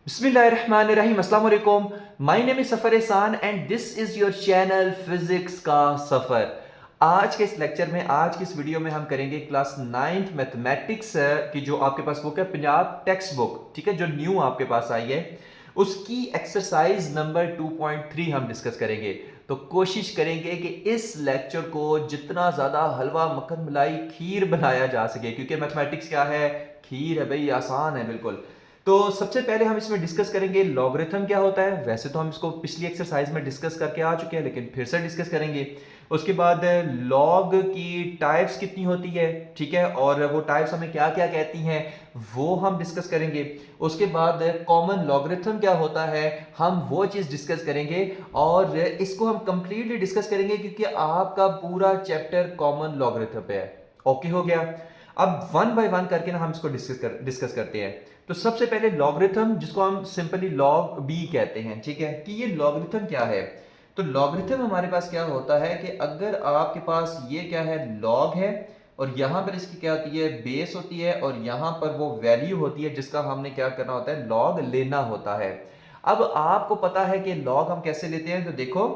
बिस्मिल्लाहिर्रहमानिर्रहीम अस्सलाम वालेकुम। माय नेम इज सफ़र एहसान and this is your channel physics का सफ़र। आज के इस लेक्चर में, आज की इस वीडियो में हम करेंगे क्लास 9th मैथमेटिक्स की जो आपके पास बुक है, पंजाब टेक्स्ट बुक, ठीक है, जो न्यू आपके पास आई है, उसकी एक्सरसाइज नंबर 2.3 हम डिस्कस करेंगे। तो कोशिश करेंगे कि इस लेक्चर को जितना ज़्यादा हलवा मक्खन मलाई खीर बनाया जा सके, क्योंकि मैथमेटिक्स क्या है, खीर है भाई, आसान है बिल्कुल। तो सबसे पहले हम इसमें डिस्कस करेंगे लॉगरिथम क्या होता है। वैसे तो हम इसको पिछली एक्सरसाइज में डिस्कस करके आ चुके हैं, लेकिन फिर से डिस्कस करेंगे। उसके बाद लॉग की टाइप्स कितनी होती है, ठीक है, और वो टाइप्स हमें क्या क्या कहती हैं वो हम डिस्कस करेंगे। उसके बाद कॉमन लॉगरिथम क्या होता है, हम वो चीज़ डिस्कस करेंगे, और इसको हम कंप्लीटली डिस्कस करेंगे क्योंकि आपका पूरा चैप्टर कॉमन लॉगरिथम पे है। ओके हो गया। अब वन बाय वन करके ना हम इसको डिस्कस करते हैं। तो सबसे पहले लॉगरिथम, जिसको हम सिंपली लॉग बी कहते हैं, ठीक है, कि ये लॉगरिथम क्या है। तो लॉगरिथम हमारे पास क्या होता है कि अगर आपके पास ये क्या है, लॉग है, और यहां पर इसकी क्या होती है, बेस होती है, और यहां पर वो वैल्यू होती है जिसका हमने क्या करना होता है, लॉग लेना होता है। अब आपको पता है कि लॉग हम कैसे लेते हैं, तो देखो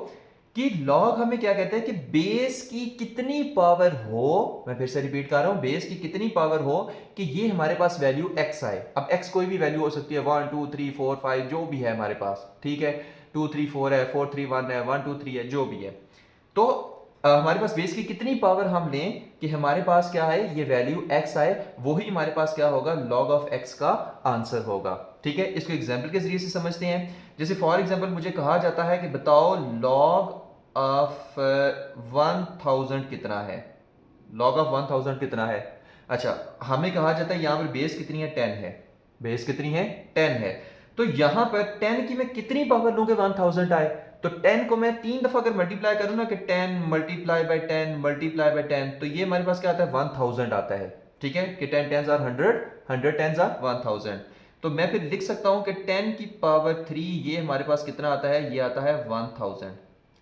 कि लॉग हमें क्या कहते हैं कि बेस की कितनी पावर हो, मैं फिर से रिपीट कर रहा हूं, बेस की कितनी पावर हो कि ये हमारे पास वैल्यू x आए। अब x कोई भी वैल्यू हो सकती है, 1 2 3 4 5 जो भी है हमारे पास, ठीक है, 2 3 4 है, 4 3 1 है, 1 2 3 है, जो भी है। तो हमारे पास बेस की कितनी पावर हम लें कि हमारे पास क्या है, ये वैल्यू x आए, वही हमारे पास क्या होगा, log ऑफ x का आंसर होगा। ठीक है, इसको एग्जाम्पल के जरिए से समझते हैं। जैसे फॉर एग्जाम्पल मुझे कहा जाता है कि बताओ log ऑफ 1000 कितना है, log ऑफ 1000 कितना है। अच्छा, हमें कहा जाता है यहां पर बेस कितनी है, 10 है। बेस कितनी है, 10 है। तो यहां पर 10 की मैं कितनी पावर लूंगा, 1000 आए। तो 10 को मैं 3 दफा अगर मल्टीप्लाई करूं ना, कि 10 मल्टीप्लाई बाय 10 मल्टीप्लाई बाय 10, तो ये हमारे पास क्या आता है, 1000 आता है। ठीक है, कि 10 10s आर 100, 100 10s आर 1000। तो मैं फिर लिख सकता हूं कि 10 की पावर 3 ये हमारे पास कितना आता है, ये आता है 1000।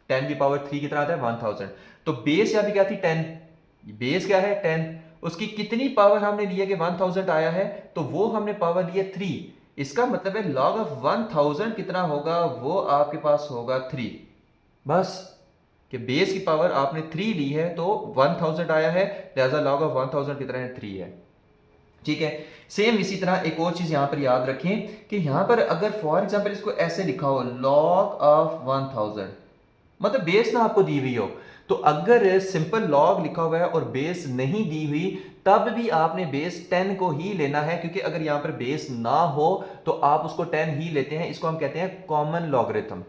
10 की पावर 3 कितना आता है, 1000। तो बेस यहाँ पे क्या थी, 10। बेस क्या है, 10। उसकी कितनी पावर हमने लिया कि 1000 आया है, तो वो हमने पावर लिया 3। इसका मतलब है log ऑफ 1000 कितना होगा, वो आपके पास होगा 3। बस, कि बेस की पावर आपने 3 ली है तो 1000 आया है, लिहाजा log ऑफ 1000 कितना है, 3 है। ठीक है। सेम इसी तरह एक और चीज यहां पर याद रखें कि यहां पर अगर फॉर एग्जांपल इसको ऐसे लिखा हो, log ऑफ 1000, मतलब बेस ना आपको दी हुई हो, तो अगर सिंपल लॉग लिखा हुआ है और बेस नहीं दी हुई, तब भी आपने बेस 10 को ही लेना है, क्योंकि अगर यहां पर बेस ना हो तो आप उसको 10 ही लेते हैं। इसको हम कहते हैं कॉमन लॉगरिथम।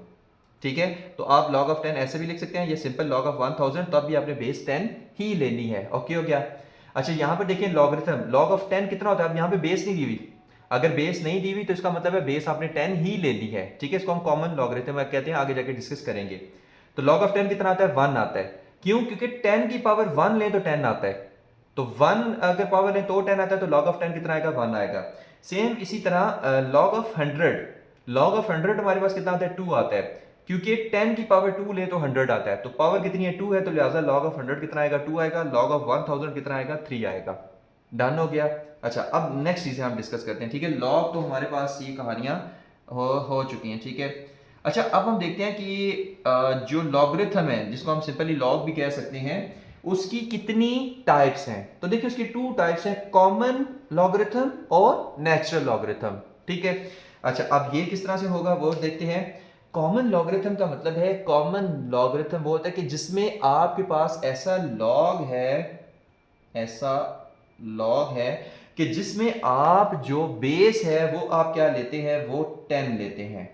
ठीक है, तो आप log ऑफ 10 ऐसे भी लिख सकते हैं, ये सिंपल log ऑफ 1000, तब भी आपने बेस 10 ही लेनी है। ओके हो गया। अच्छा, यहां पर देखिए लॉगरिथम, log ऑफ 10 कितना होता है, अब यहां पे बेस नहीं दी हुई। अगर बेस नहीं दी हुई तो इसका मतलब है बेस आपने 10 ही ले ली है। ठीक है, इसको हम कॉमन लॉगरिथम कहते हैं, आगे जाके डिस्कस करेंगे। तो log ऑफ 10 कितना आता है, 1 आता है। क्यों, क्योंकि 10 की पावर 1 लें तो 10 आता है। तो 1 अगर पावर लें तो 10 आता है, तो log ऑफ 10 कितना आएगा, 1 आएगा। सेम इसी तरह log ऑफ 100, log ऑफ 100 हमारे पास कितना आता है, 2 आता है। क्योंकि 10 की पावर 2 ले तो 100 आता है, तो पावर कितनी है, 2 है, तो लिहाजा log ऑफ 100 कितना आएगा, 2 आएगा। log ऑफ 1000 कितना आएगा, 3 आएगा। डन हो गया। अच्छा, अब नेक्स्ट चीजें हम डिस्कस करते हैं। ठीक है, लॉग तो हमारे पास ये कहानियां हो चुकी हैं। ठीक है। अच्छा, अब हम देखते हैं कि जो लॉगरिथम है, जिसको हम सिंपली लॉग भी कह सकते हैं, उसकी कितनी टाइप्स हैं। तो देखिए उसकी 2 टाइप्स हैं, कॉमन लॉगरिथम और नेचुरल लॉगरिथम। ठीक है। अच्छा, अब ये किस तरह से होगा वो देखते हैं। कॉमन लॉगरिथम का मतलब है, कॉमन लॉगरिथम वो होता है कि जिसमें आपके पास ऐसा लॉग है, ऐसा लॉग है कि जिसमें आप जो बेस है वो आप क्या लेते हैं, वो 10 लेते हैं।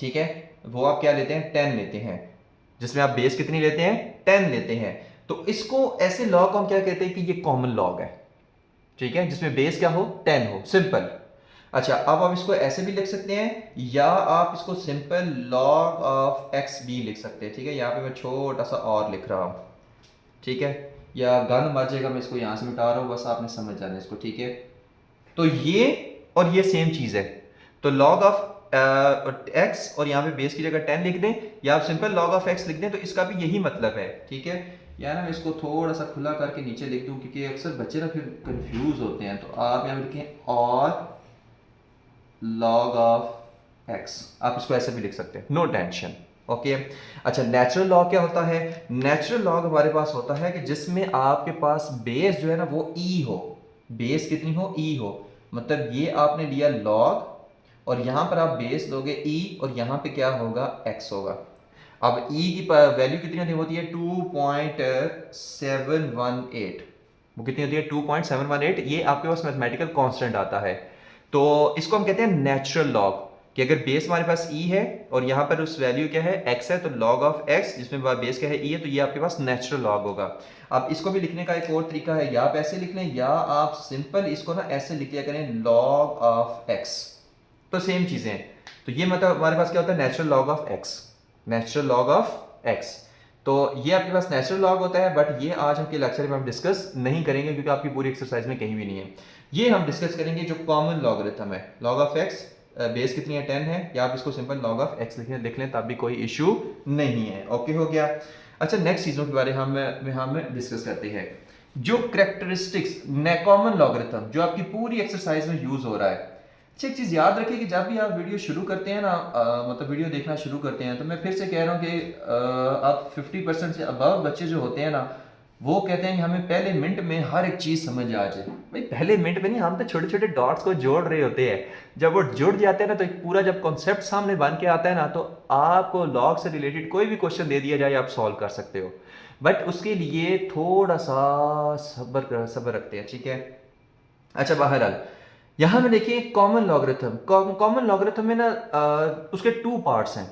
ठीक है, वो आप क्या लेते हैं, 10 लेते हैं। जिसमें आप बेस कितनी लेते हैं, 10 लेते हैं। तो इसको ऐसे लॉग को हम क्या कहते हैं कि ये कॉमन लॉग है। ठीक है, जिसमें बेस क्या हो, 10 हो, सिंपल। अच्छा, अब आप इसको ऐसे भी लिख सकते हैं, या आप इसको सिंपल log ऑफ एक्स भी लिख सकते हैं। ठीक है, यहां पे मैं छोटा सा और लिख रहा हूं। ठीक है, या गन मर जाएगा, मैं इसको यहां से मिटा रहा हूं, बस आपने समझ जाना इसको। ठीक है, तो ये और ये सेम चीज है। तो log ऑफ एक्स, और यहाँ पे बेस की जगह 10 लिख दें, या आप सिंपल log ऑफ एक्स लिख दें, तो इसका भी यही मतलब है। ठीक है, या ना मैं इसको थोड़ा सा खुला करके नीचे लिख दूं, क्योंकि अक्सर बच्चे ना फिर कंफ्यूज होते हैं। तो आप यहाँ पे लिखें और लॉग ऑफ एक्स, आप इसको ऐसे भी लिख सकते हैं, नो टेंशन। ओके अच्छा, नेचुरल लॉग क्या होता है? नेचुरल लॉग हमारे पास होता है कि जिसमें आपके पास बेस जो है ना वो ई हो, बेस कितनी हो? ई हो। मतलब ये आपने लिया लॉग और यहां पर आप बेस लोगे ई और यहां पे क्या होगा? एक्स होगा। अब ई की वैल्यू कितनी होती है? 2.718। वो कितनी होती है? 2.718। ये आपके पास मैथमेटिकल कांस्टेंट आता है। तो इसको हम कहते हैं नेचुरल लॉग, कि अगर बेस हमारे पास ई है और यहाँ पर उस वैल्यू क्या है? एक्स है, तो लॉग ऑफ एक्स जिसमें बेस क्या है? ई है, तो ये आपके पास नेचुरल लॉग होगा। अब इसको भी लिखने का एक और तरीका है, या आप ऐसे लिख लें या आप सिंपल इसको ना ऐसे लिख लिया करें, लॉग ऑफ एक्स। तो सेम चीजें। तो ये मतलब हमारे पास क्या होता है? Natural log of x, natural log of x. तो ये आपके पास नेचुरल लॉग होता है, बट ये आज आपके लेक्चर में हम डिस्कस नहीं करेंगे क्योंकि आपकी पूरी एक्सरसाइज में कहीं भी नहीं है। ये हम डिस्कस करेंगे जो कॉमन लॉगरिथम है। लॉग ऑफ एक्स बेस कितनी है? 10 है, या आप इसको सिंपल लॉग ऑफ एक्स लिख लें तब भी कोई इशू नहीं है। ओके हो गया। अच्छा, नेक्स्ट चीज़ों के बारे में हम डिस्कस करते हैं, जो करेक्टरिस्टिक्स कॉमन लॉगरिथम जो आपकी पूरी एक्सरसाइज में यूज हो रहा है। अच्छा, एक चीज़ याद रखिए कि जब भी आप वीडियो शुरू करते हैं ना, मतलब वीडियो देखना शुरू करते हैं, तो मैं फिर से कह रहा हूँ कि आप 50% से अबव बच्चे जो होते हैं ना, वो कहते हैं कि हमें पहले मिनट में हर एक चीज़ समझ आ जाए। भाई पहले मिनट में नहीं, हम तो छोटे छोटे डॉट्स को जोड़ रहे होते हैं। जब वो जुड़ जाते हैं ना, तो एक पूरा जब कॉन्सेप्ट सामने बन के आता है ना, तो आपको लॉग से रिलेटेड कोई भी क्वेश्चन दे दिया जाए, आप सॉल्व कर सकते हो। बट उसके लिए थोड़ा सा सब्र रखते हैं, ठीक है। अच्छा, बहरहाल यहाँ में देखिए कॉमन लॉगरिथम, कॉमन लॉगरिथम में ना उसके टू पार्ट्स हैं,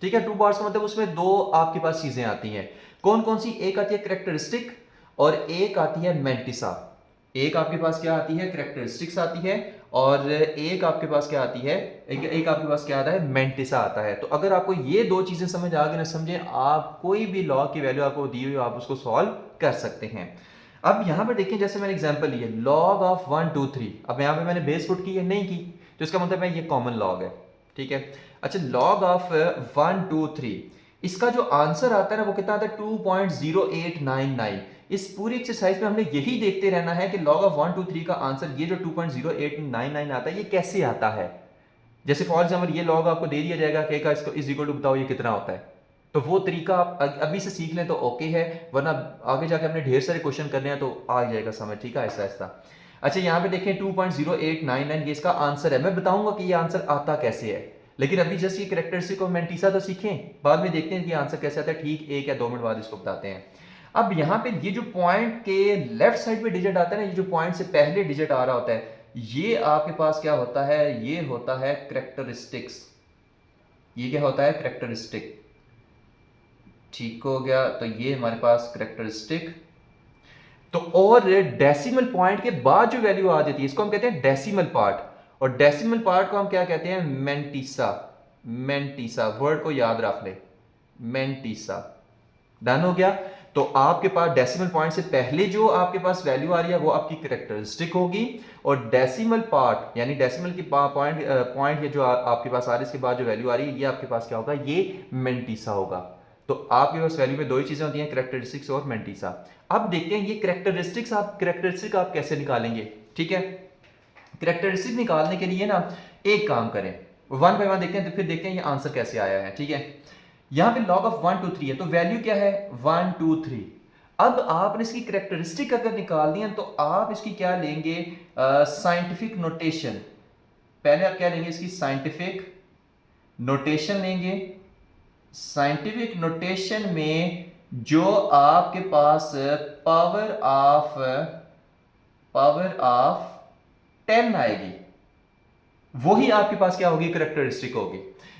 ठीक है। टू पार्ट्स का मतलब उसमें दो आपके पास चीजें आती हैं। कौन कौन सी? एक आती है करेक्टरिस्टिक और एक आती है मैंटिसा। एक आपके पास क्या आती है? करेक्टरिस्टिक्स आती है, और एक आपके पास क्या आती है? एक आपके पास क्या आता है? मैंटिसा आता है। तो अगर आपको ये दो चीजें समझ आ गई ना, समझे आप कोई भी लॉ की वैल्यू आपको दी हुई आप उसको सॉल्व कर सकते हैं। अब यहां पर देखें, जैसे मैंने एग्जांपल लिया लॉग ऑफ 1 2 3। अब यहां पे मैंने बेस पुट की है, नहीं की, तो इसका मतलब है ये कॉमन लॉग है, ठीक है। अच्छा, लॉग ऑफ 1 2 3, इसका जो आंसर आता है ना वो कितना आता है? 2.0899। इस पूरी एक्सरसाइज में हमने यही देखते रहना है कि लॉग ऑफ 1 2 3 का आंसर ये जो 2.0899 आता है, ये कैसे आता है। जैसे फॉर एग्जाम्पल ये लॉग आपको दे दिया जाएगा कि का इसको इज इक्वल टू बताओ ये कितना होता है, तो वो तरीका आप अभी से सीख लें तो ओके है, वरना आगे जाके हमने ढेर सारे क्वेश्चन करने हैं तो आ जाएगा समझ, ठीक है, ऐसा ऐसा। अच्छा, यहाँ पे देखें 2.0899 ये इसका आंसर है। मैं बताऊंगा कि ये आंसर आता कैसे है, लेकिन अभी जस्ट ये करेक्टरिस्टिक और मैंटिसा तो सीखें, बाद में देखते हैं कि आंसर कैसे आता है। ठीक 1 या 2 मिनट बाद इसको बताते हैं। अब यहाँ पे ये जो पॉइंट के लेफ्ट साइड पे डिजिट आता है ना, ये जो पॉइंट से पहले डिजिट आ रहा होता है, ये आपके पास क्या होता है? ये होता है करेक्टरिस्टिक्स। ये क्या होता है? करेक्टरिस्टिक। ठीक हो गया, तो ये हमारे पास करेक्टरिस्टिक। तो और डेसिमल पॉइंट के बाद जो वैल्यू आ जाती है इसको हम कहते हैं डेसिमल पार्ट, और डेसिमल पार्ट को हम क्या कहते हैं? मैंटिसा। मैंटिसा वर्ड को याद रख ले, मैंटिसा। डन हो गया। तो आपके पास डेसिमल पॉइंट से पहले जो आपके पास वैल्यू आ रही है वो आपकी करेक्टरिस्टिक होगी, और डेसिमल पार्ट यानी डेसिमल की पॉइंट ये जो आपके पास आ रही है इसके बाद जो वैल्यू आ रही है ये आपके पास क्या होगा? ये मैंटिसा होगा। तो आपके पास वैल्यू में दो ही चीजें होती हैं, करेक्टरिस्टिक्स और मैंटिसा। अब देखते हैं ये करेक्टरिस्टिक आप कैसे निकालेंगे, ठीक है। करेक्टरिस्टिक निकालने के लिए ना एक काम करें, वन बाय वन देखते हैं, तो फिर देखते हैं ये आंसर कैसे आया है, ठीक है। यहां पे लॉग ऑफ 1 2 3 है, तो वैल्यू क्या है? 1 2 3। अब आपने इसकी करेक्टरिस्टिक अगर निकालनी है तो आप इसकी क्या लेंगे? Scientific notation. पहले आप क्या लेंगे? इसकी साइंटिफिक नोटेशन लेंगे। साइंटिफिक नोटेशन में जो आपके पास पावर ऑफ 10 आएगी वही आपके पास क्या होगी? करेक्टरिस्टिक होगी।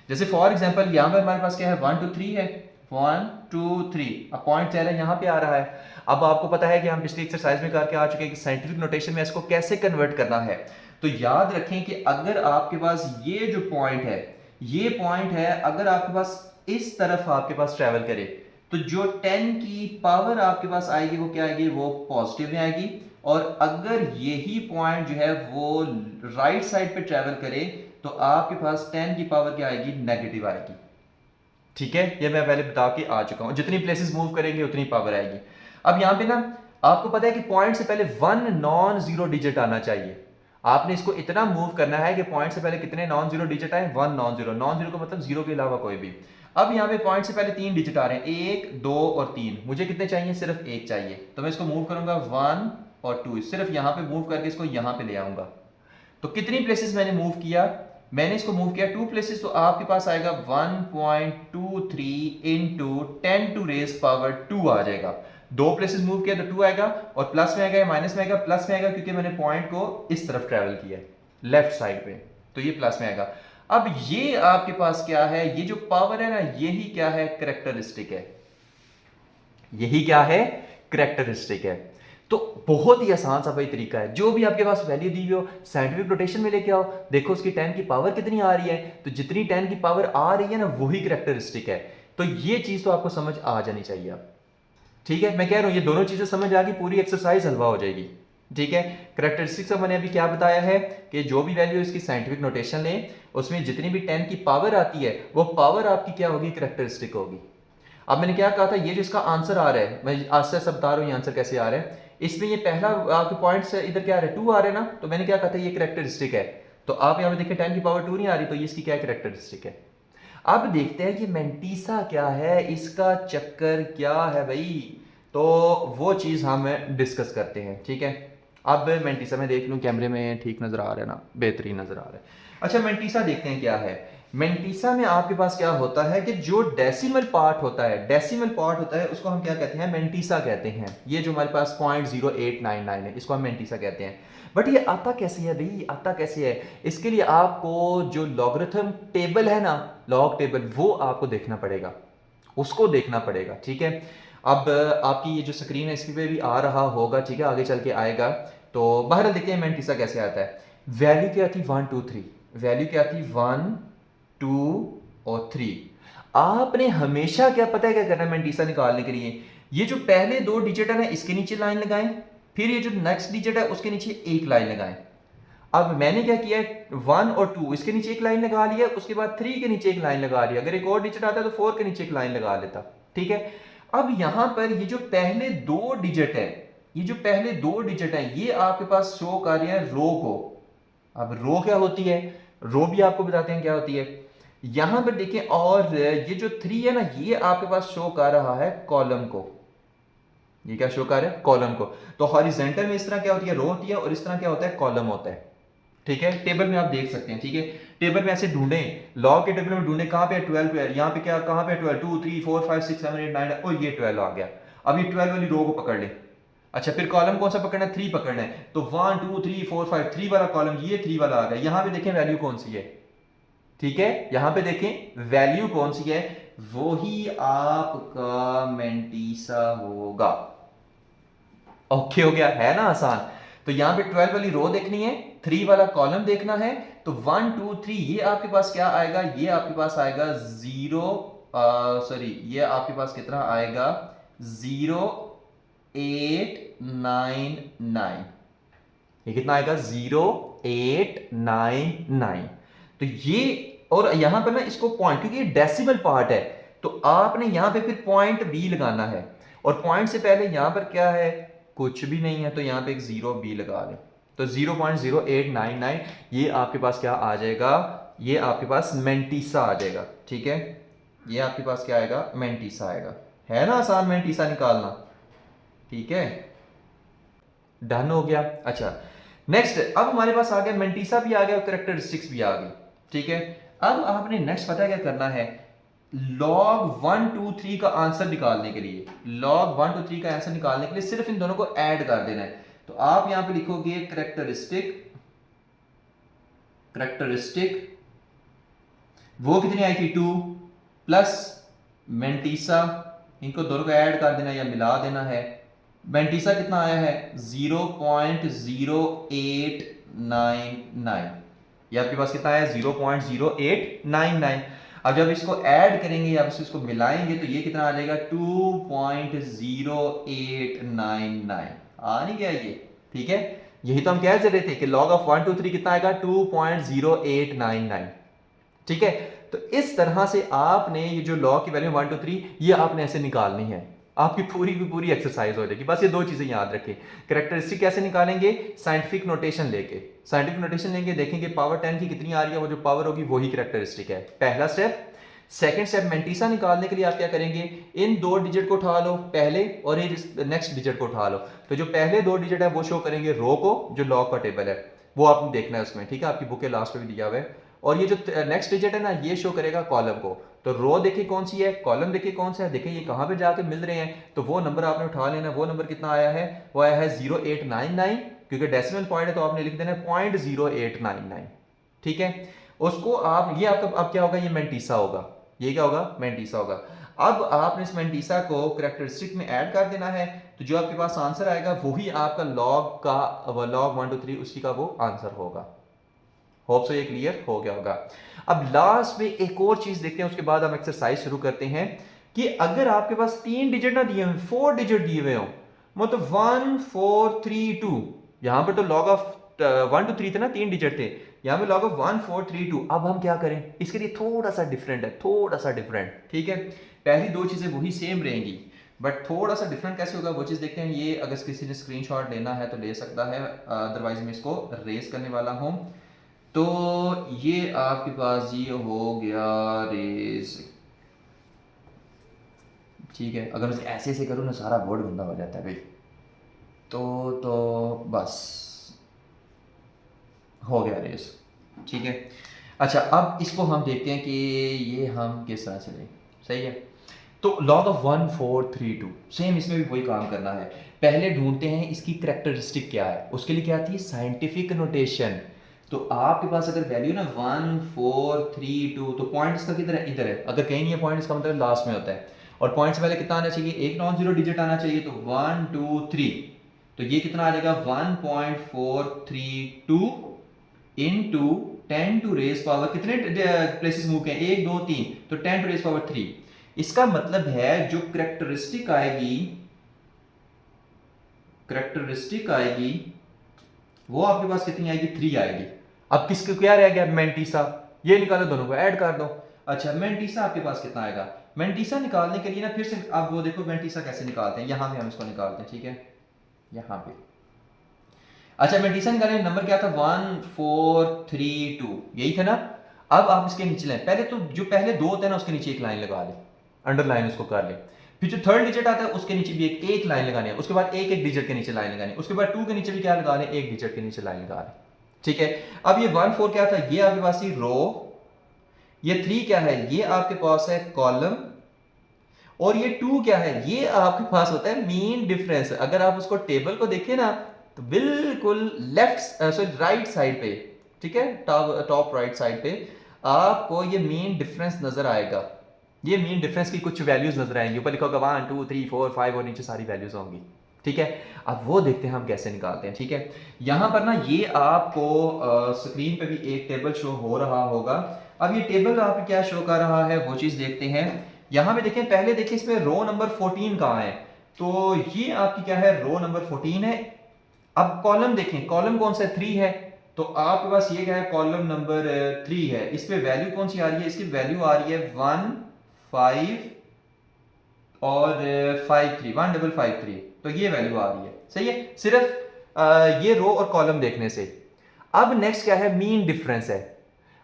जैसे फॉर एग्जांपल यहां पर हमारे पास क्या है? 1 2 3 है, 1 2 3। अब पॉइंट चल यहां पे आ रहा है। अब आपको पता है कि हम पिछली एक्सरसाइज में करके आ चुके हैं कि साइंटिफिक नोटेशन में इसको कैसे कन्वर्ट करना है। तो याद रखें कि अगर आपके पास ये जो पॉइंट है, ये पॉइंट है, अगर आपके पास इस तरफ आपके पास ट्रेवल करे, तो जो 10 की पावर आपके पास आएगी वो क्या आएगी? वो पॉजिटिव में आएगी। और अगर यही पॉइंट जो है वो राइट साइड पे ट्रेवल करे तो आपके पास 10 की पावर क्या आएगी? नेगेटिव आएगी, ठीक है। ये मैं पहले बता के आ चुका हूं, जितनी प्लेसेस मूव करेंगे उतनी पावर आएगी। अब यहां पे ना आपको पता है कि पॉइंट से पहले 1 नॉन जीरो डिजिट आना चाहिए। आपने इसको इतना मूव करना है कि पॉइंट से पहले कितने नॉन जीरो डिजिट आए, 1 नॉन जीरो, नॉन जीरो का मतलब जीरो के अलावा कोई भी। अब यहाँ पे पॉइंट से पहले 3 डिजिट आ रहे हैं, 1 2 और 3, मुझे कितने चाहिए, सिर्फ 1 चाहिए, तो मैं इसको मूव करूंगा 1 और 2, सिर्फ यहाँ पे मूव करके इसको यहाँ पे ले आऊंगा। तो कितनी प्लेसेस मैंने मूव किया, मैंने इसको मूव किया 2 प्लेसेस, तो आपके पास आएगा 1.23 इंटू 10 टू रेज पावर 2 आ जाएगा। 2 प्लेसेस मूव किया तो 2 आएगा, और प्लस में आएगा या माइनस में आएगा, प्लस में आएगा क्योंकि मैंने पॉइंट को इस तरफ ट्रेवल किया है लेफ्ट साइड पे, तो ये प्लस में आएगा। अब ये आपके पास क्या है, ये जो पावर है ना, यही क्या है, कैरेक्टरिस्टिक है, यही क्या है, कैरेक्टरिस्टिक है। तो बहुत ही आसान सा भाई तरीका है, जो भी आपके पास वैल्यू दी हुई हो साइंटिफिक नोटेशन में लेके आओ, देखो उसकी 10 की पावर कितनी आ रही है, तो जितनी 10 की पावर आ रही है ना वही कैरेक्टरिस्टिक है। तो ये चीज तो आपको समझ आ जानी चाहिए अब, ठीक है। मैं कह रहा हूं ये दोनों चीजें समझ आ गई, पूरी एक्सरसाइज हलवा हो जाएगी, ठीक है। कैरेक्टरिस्टिक्स का मैंने अभी क्या बताया है कि जो भी वैल्यू इसकी साइंटिफिक नोटेशन लें, उसमें जितनी भी 10 की पावर आती है वो पावर आपकी क्या होगी, कैरेक्टरिस्टिक होगी। अब मैंने क्या कहा था, ये जो इसका आंसर आ रहा है, मैं आज से सब बता रहा हूँ ये आंसर कैसे आ रहा है, इसमें ये पहला आपके पॉइंट से इधर क्या आ रहा है, 2 आ रहा है ना, तो मैंने क्या कहा था, ये कैरेक्टरिस्टिक है। तो आप यहाँ पे देखिए 10 की पावर 2 नहीं आ रही, तो ये इसकी क्या कैरेक्टरिस्टिक है। अब देखते हैं कि मेंटीसा क्या है, इसका चक्कर क्या है भाई, तो वो चीज़ हम डिस्कस करते हैं, ठीक है। अब मेंटीसा में देख लूँ, कैमरे में ठीक नज़र आ रहा है ना, बेहतरीन नज़र आ रहा है। अच्छा मेंटीसा देखते हैं क्या है। मेंटीसा में आपके पास क्या होता है कि जो डेसिमल पार्ट होता है, डेसिमल पार्ट होता है उसको हम क्या कहते हैं, मेंटीसा कहते हैं। ये जो हमारे पास 0.0899 है, इसको हम मेंटीसा कहते हैं। बट ये आता कैसे है भाई, आता कैसे है, इसके लिए आपको जो लॉगरिथम टेबल है ना, लॉग टेबल, वो आपको देखना पड़ेगा, उसको देखना पड़ेगा, ठीक है। अब आपकी ये जो स्क्रीन है इसकी पे भी आ रहा होगा, ठीक है, आगे चल के आएगा। तो बाहर देखते हैं मेंटीसा कैसे आता है। वैल्यू क्या थी, 1 2 3, वैल्यू क्या थी, 1 2 और 3। आपने हमेशा क्या पता है क्या करना है मेंटीसा निकालने के लिए, ये जो पहले 2 डिजिट है ना इसके नीचे लाइन लगाएं, फिर ये जो नेक्स्ट डिजिट है उसके नीचे एक लाइन लगाएं। अब मैंने क्या किया है, 1 और 2 इसके नीचे एक लाइन लगा लिया, उसके बाद 3 के नीचे एक लाइन लगा लिया, अगर एक और डिजिट आता है तो 4 के नीचे एक लाइन लगा लेता, ठीक है। अब यहां पर ये जो पहले 2 डिजिट है, ये जो पहले 2 डिजिट है, ये आपके पास शो कर रहे हैं रो को। अब रो क्या होती है, रो भी आपको बताते हैं क्या होती है। यहां पर देखें, और ये जो 3 है ना, ये आपके पास शो कर रहा है कॉलम को, ये क्या शो कर रहा है, कॉलम को। तो हॉरिजॉन्टल में इस तरह क्या होती है, रो होती है, और इस तरह क्या होता है, कॉलम होता है, ठीक है। टेबल में आप देख सकते हैं, ठीक है। टेबल में ऐसे ढूंढें, लॉग के टेबल में ढूंढें, कहां पे 12 है, यहाँ पे क्या, कहां पे 12, 2 3 4 5 6 7 8 9, और ये 12 आ गया। अब ये 12 वाली रो को पकड़ ले। अच्छा फिर कॉलम कौन सा पकड़ना है, 3 पकड़ना है, तो 1 2 3 4 5, 3 वाला कॉलम, ये 3 वाला आ गया। यहां पे देखें वैल्यू कौन सी है, ठीक है, यहां पे देखें वैल्यू कौन सी है, वो ही आपका मेंटीसा होगा। ओके हो गया, है ना आसान। तो यहां पे 12 वाली रो देखनी है, 3 वाला कॉलम देखना है, तो 1 2 3 ये आपके पास क्या आएगा, ये आपके पास आएगा 0, सॉरी ये आपके पास कितना आएगा, 0899, ये कितना आएगा, 0899। तो ये, और यहां पर ना इसको पॉइंट, क्योंकि ये डेसिमल पार्ट है, तो आपने यहां पे फिर पॉइंट बी लगाना है, और पॉइंट से पहले यहां पर क्या है, कुछ भी नहीं है, तो यहां पे एक 0 बी लगा लें, तो 0.0899 ये आपके पास क्या आ जाएगा, ये आपके पास मेंटीसा आ जाएगा, ठीक है। ये आपके पास क्या आएगा, मेंटीसा आएगा, है ना आसान मेंटीसा निकालना, ठीक है, डन हो गया। अच्छा नेक्स्ट, अब हमारे पास आ गया मेंटीसा भी आ गया और कैरेक्टरिस्टिक्स भी आ गई, ठीक है। अब आपने नेक्स्ट पता क्या करना है, log 1 2 3 का आंसर निकालने के लिए, log 1 2 3 का आंसर निकालने के लिए सिर्फ इन दोनों को ऐड कर देना है। तो आप यहां पे लिखोगे कैरेक्टरिस्टिक, कैरेक्टरिस्टिक वो कितनी आई थी, 2 प्लस मेंटीसा, इनको दोनों को ऐड कर देना या मिला देना है। मेंटीसा कितना आया है, 0.0899, ये आपके पास कितना आया, 0.0899। अब जब इसको ऐड करेंगे या इसको मिलाएंगे तो ये कितना आ जाएगा, 2.0899 आ नहीं गया ये, ठीक है। यही तो हम कह रहे थे कि log ऑफ 1 2 3 कितना आएगा, 2.0899, ठीक है। तो इस तरह से आपने ये जो log की वैल्यू 1 2 3 ये आपने ऐसे निकालनी है, आपकी पूरी की पूरी एक्सरसाइज हो जाएगी। बस ये दो चीज़ें याद रखें। कैरेक्टरिस्टिक कैसे निकालेंगे? साइंटिफिक नोटेशन लेके। साइंटिफिक नोटेशन लेंगे, देखेंगे पावर 10 की कितनी आ रही है, वो जो पावर होगी वही कैरेक्टरिस्टिक है, पहला स्टेप। सेकंड स्टेप, मेंटीसा निकालने के लिए आप क्या करेंगे? इन दो डिजिट को उठा लो पहले, और ये नेक्स्ट डिजिट को उठा लो। तो जो पहले दो डिजिट है वो शो करेंगे रो को, जो लॉग का टेबल है वो आपने देखना है उसमें, ठीक है, आपकी बुक के लास्ट में भी दिया हुआ है। और ये जो नेक्स्ट डिजिट है ना, ये शो करेगा कॉलम को। तो रो देखिए कौन सी है, कॉलम देखिए कौन सा है, देखिए ये कहाँ पे जाके मिल रहे हैं। तो वो नंबर आपने उठा लेना। वो नंबर कितना आया है? वो आया है 0899, क्योंकि डेसिमल पॉइंट है तो आपने लिख देना है 0.0899, ठीक है। उसको आप, ये आपका अब क्या होगा, ये मेंटीसा होगा। ये क्या होगा? मेंटीसा होगा। अब आपने इस मेंटीसा को कैरेक्टरिस्टिक में ऐड कर देना है, तो जो आपके पास आंसर आएगा वही आपका लॉग का, लॉग 1 2 3 उसी का वो आंसर होगा। होप सो ये क्लियर हो गया होगा। अब लास्ट में एक और चीज देखते हैं, उसके बाद हम एक्सरसाइज शुरू करते हैं। कि अगर आपके पास 3 डिजिट ना दिए हुए, 4 डिजिट दिए हुए हो, मतलब 1 4 3 2, यहां पर तो लॉग ऑफ 1 2 3 थे ना, 3 डिजिट थे, यहां पे लॉग ऑफ 1 4 3 2। अब हम क्या करें? इसके लिए थोड़ा सा डिफरेंट है, थोड़ा सा डिफरेंट, ठीक है। पहली दो चीजें वही सेम रहेंगी, बट थोड़ा सा डिफरेंट कैसे होगा वो चीज देखते हैं। ये अगर किसी ने स्क्रीनशॉट लेना है तो ले सकता है, अदरवाइज मैं इसको रेस करने वाला हूं। तो ये आपके पास ये हो गया रेस, ठीक है। अगर मैं ऐसे ऐसे करूँ ना, सारा बोर्ड गंदा हो जाता है भाई। तो बस हो गया रेस, ठीक है। अच्छा, अब इसको हम देखते हैं कि ये हम किस तरह से लें, सही है। तो लॉग ऑफ 1 4 3 2, सेम इसमें भी वही काम करना है। पहले ढूंढते हैं इसकी करेक्टरिस्टिक क्या है, उसके लिए क्या थी? Scientific notation. तो आपके पास अगर वैल्यू ना 1 4 3 2, तो पॉइंट इसका किधर है? इधर है। अगर कहीं नहीं है पॉइंट, इसका मतलब लास्ट में होता है। और पॉइंट से पहले कितना आना चाहिए? एक नॉन जीरो डिजिट आना चाहिए। तो 1 2 3, तो ये कितना आ जाएगा? 1.432 इनटू 10 टू रेज पावर, कितने प्लेसेस मूव किए? 1 2 3, तो 10 टू रेज पावर 3। इसका मतलब है जो करेक्टरिस्टिक आएगी, वो आपके पास कितनी आएगी? 3 आएगी। अब किसको क्या रह गया? मेंटीसा। ये निकालो, दोनों को ऐड कर दो। अच्छा, मेंटीसा आपके पास कितना आएगा? मेंटीसा निकालने के लिए ना फिर से आप वो देखो मेंटीसा कैसे निकालते हैं। यहां पे हम इसको निकालते हैं, ठीक है, यहां पे। अच्छा, मेंटीसा निकालने नंबर क्या था? 1432, यही था ना। अब आप इसके नीचे लाइन, पहले तो जो पहले दो होते हैं ना उसके नीचे एक लाइन लगा ले, अंडरलाइन उसको कर ले। फिर जो थर्ड डिजिट आता है उसके नीचे भी एक लाइन लगानी है। उसके बाद एक एक डिजिट के नीचे लाइन लगानी है। उसके बाद 2 के नीचे भी क्या लगा ले? एक डिजिट के नीचे लाइन लगा ले, ठीक है। अब ये 1 4 क्या था? ये आपके पास ही रो। ये 3 क्या है? ये आपके पास है कॉलम। और ये 2 क्या है? ये आपके पास होता है मीन डिफरेंस। अगर आप उसको टेबल को देखें ना, तो बिल्कुल लेफ्ट सॉरी राइट साइड पे, ठीक है, टॉप राइट साइड पे आपको ये मीन डिफरेंस नजर आएगा। ये मीन डिफरेंस की कुछ वैल्यूज नजर आएंगी। ऊपर लिखा होगा 1 2 3 4 5 और नीचे सारी वैल्यूज होंगी, ठीक है। अब वो देखते हैं हम कैसे निकालते हैं, ठीक है। यहां पर ना ये आपको स्क्रीन पे भी एक टेबल शो हो रहा होगा। अब ये टेबल आप क्या शो कर रहा है वो चीज देखते हैं। यहां पे देखें, पहले देखिए इसमें रो नंबर 14 कहां है। तो ये आपकी क्या है? रो नंबर 14 है। अब कॉलम देखें, कॉलम कौन सा है? 3 है। तो आपके पास ये क्या है? कॉलम नंबर 3 है। इस पे वैल्यू कौन सी आ रही है? इसकी वैल्यू आ रही है 1 5 और 5 3, 1553। तो ये वैल्यू आ रही है, सही है, सिर्फ ये रो और कॉलम देखने से। अब नेक्स्ट क्या है? मीन डिफरेंस है।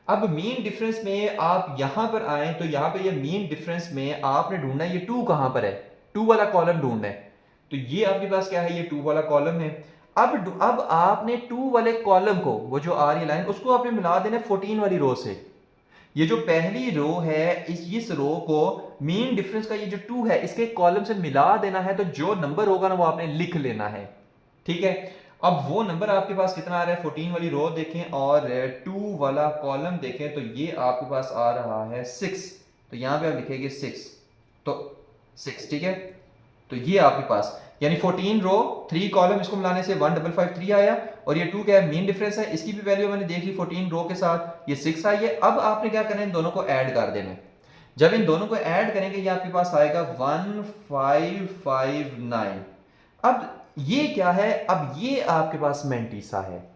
अब मीन डिफरेंस में आप यहां पर आए तो यहां पे ये मीन डिफरेंस में आपने ढूंढना है ये 2 कहां पर है? 2 वाला कॉलम ढूंढना है। तो ये आपके पास क्या है? ये 2 वाला कॉलम है। अब आपने 2 वाले कॉलम को, वो जो आ रही लाइन, उसको आपने मिला देना 14 वाली रो से। ये जो पहली रो है, इस रो को मीन डिफरेंस का ये जो 2 है इसके कॉलम से मिला देना है। तो जो नंबर होगा ना वो आपने लिख लेना है, ठीक है। अब वो नंबर आपके पास कितना आ रहा है? 14 वाली रो देखें और 2 वाला कॉलम देखें, तो ये आपके पास आ रहा है 6। तो यहां पे आप लिखेंगे 6, तो 6, ठीक है। तो ये आपके पास यानी 14 रो 3 कॉलम, इसको मिलाने से 1553 आया। और ये 2 क्या है? मीन डिफरेंस है। इसकी भी वैल्यू मैंने देख ली 14 रो के साथ, ये 6 आई है। अब आपने क्या करना है? इन दोनों को ऐड कर देना है। जब इन दोनों को ऐड करेंगे ये आपके पास आएगा 1559। अब ये क्या है? अब ये आपके पास मेंटीसा है।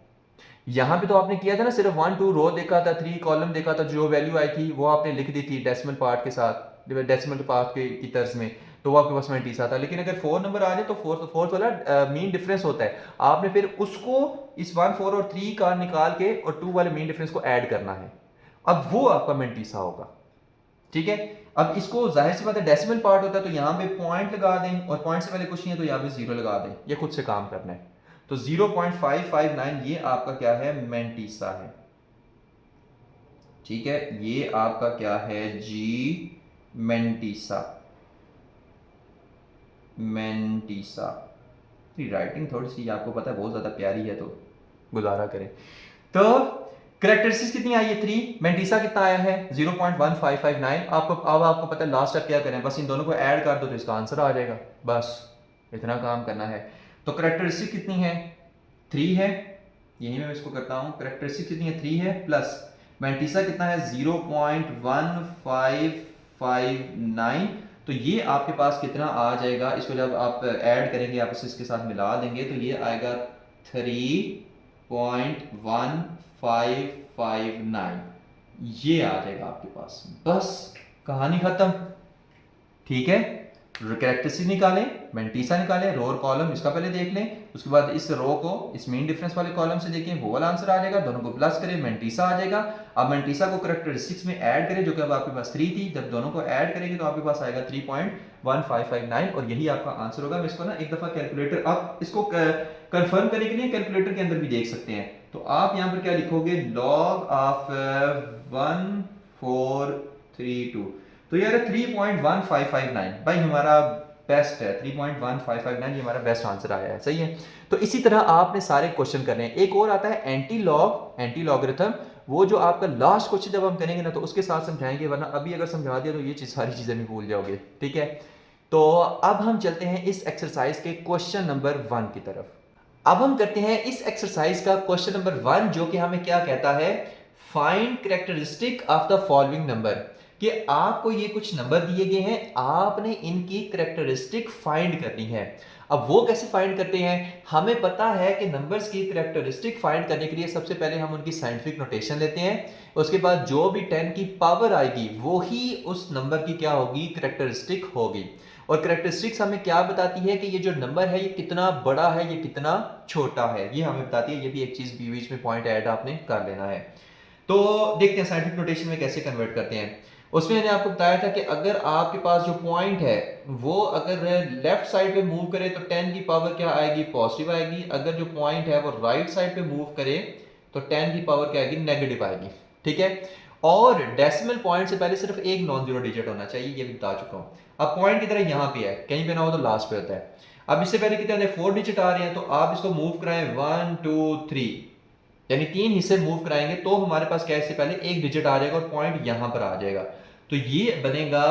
यहां पे तो आपने किया था ना, सिर्फ 1 2 रो देखा था, 3 कॉलम देखा था, जो वैल्यू आई थी वो आपने लिख दी थी डेसिमल पार्ट के साथ, डेसिमल पार्ट की तर्ज में। तो वो आपके पास में 30 आता है। लेकिन अगर 4 नंबर आ जाए तो फोर्थ वाला मीन डिफरेंस होता है, आपने फिर उसको इस 1 4 और 3 का निकाल के और 2 वाले मीन डिफरेंस को ऐड करना है, अब वो आपका मेंटीसा होगा। ठीक है, अब इसको जाहिर सी बात है डेसिमल पार्ट होता है तो यहां पे पॉइंट लगा दें, और पॉइंट से पहले कुछ नहीं है तो यहां पे 0 लगा दें, ये खुद से काम करना है। तो 0.559 ये आपका क्या है, मेंटीसा है। ठीक है, ये आपका क्या है जी, मेंटीसा। मेंटीसा राइटिंग थोड़ी सी आपको पता है बहुत ज्यादा प्यारी है, तो गुजारा करें। तो करेक्टरिस्टिक्स कितनी आई है 3, मेंटीसा कितना आया है 0.1559। आपको अब आपको पता है लास्ट तक क्या करें, बस इन दोनों को ऐड कर दो तो इसका आंसर आ जाएगा, बस इतना काम करना है। तो करेक्टरिस्टिक कितनी है, 3 है, यही मैं इसको करता हूं, करेक्टरिस्टिक कितनी है 3 है, प्लस मेंटीसा कितना है 0.1559। तो ये आपके पास कितना आ जाएगा, इसको जब आप ऐड करेंगे, आप इसके साथ मिला देंगे तो ये आएगा 3.1559, ये आ जाएगा आपके पास, बस कहानी खत्म। ठीक है, कैरेक्टरिस्टिक निकालें, मेंटीसा निकालें, रो और कॉलम इसका पहले देख लें, उसके बाद इस रो को इस मीन डिफरेंस वाले कॉलम से देखें, वो वाला आंसर आ जाएगा, दोनों को प्लस करें, मेंटीसा आ जाएगा। अब मेंटीसा को कैरेक्टरिस्टिक्स में ऐड करें, जो कि अब आपके पास 3 थी, जब दोनों को ऐड करेंगे तो आपके पास आएगा 3.1559, और यही आपका आंसर होगा। मैं इसको ना एक दफा कैलकुलेटर, आप इसको कंफर्म करने के लिए कैलकुलेटर के अंदर भी देख सकते हैं। तो आप यहाँ पर क्या लिखोगे, लॉग ऑफ 1432, तो यार 3.1559 भाई हमारा बेस्ट है, 3.1559 ये हमारा बेस्ट आंसर आया है, सही है। तो इसी तरह आपने सारे क्वेश्चन करने हैं। एक और आता है एंटी लॉगरिथम, वो जो आपका लास्ट क्वेश्चन जब हम करेंगे ना तो उसके साथ समझाएंगे, वरना अभी अगर समझा दिया तो ये सारी चीजें भी भूल जाओगे। ठीक है, तो अब हम चलते हैं इस एक्सरसाइज के क्वेश्चन नंबर 1 की तरफ। अब हम करते हैं इस एक्सरसाइज का क्वेश्चन नंबर 1, जो कि हमें क्या कहता है, find characteristic of the following number, कि आपको ये कुछ नंबर दिए गए हैं, आपने इनकी कैरेक्टरिस्टिक फाइंड करनी है। अब वो कैसे फाइंड करते हैं, हमें पता है कि नंबर्स की कैरेक्टरिस्टिक फाइंड करने के लिए सबसे पहले हम उनकी साइंटिफिक नोटेशन लेते हैं, उसके बाद जो भी 10 की पावर आएगी वो ही उस नंबर की क्या होगी, कैरेक्टरिस्टिक होगी। और कैरेक्टरिस्टिक्स हमें क्या बताती है कि ये जो नंबर है ये कितना बड़ा है, ये कितना छोटा है, ये हमें बताती है। ये भी एक चीज बीच में पॉइंट ऐड आपने कर लेना है। तो देखते हैं साइंटिफिक नोटेशन में कैसे कन्वर्ट करते हैं। उसमें मैंने आपको बताया था कि अगर आपके पास जो पॉइंट है वो अगर लेफ्ट साइड पे मूव करे तो 10 की पावर क्या आएगी, पॉजिटिव आएगी। अगर जो पॉइंट है वो राइट साइड पे मूव करे तो 10 की पावर क्या आएगी, नेगेटिव आएगी। ठीक है, और डेसिमल पॉइंट से पहले सिर्फ एक नॉन जीरो डिजिट होना चाहिए, ये भी बता चुका हूं। अब पॉइंट की तरह यहां पे है, कहीं पे ना हो तो लास्ट पे होता है। अब इससे पहले कितने 4 डिजिट आ रहे हैं, तो आप इसको मूव कराएं 1 2 3, यानी 3 हिस्से मूव कराएंगे तो हमारे पास क्या, इससे पहले एक डिजिट आ जाएगा और पॉइंट यहां पर आ जाएगा। तो ये बनेगा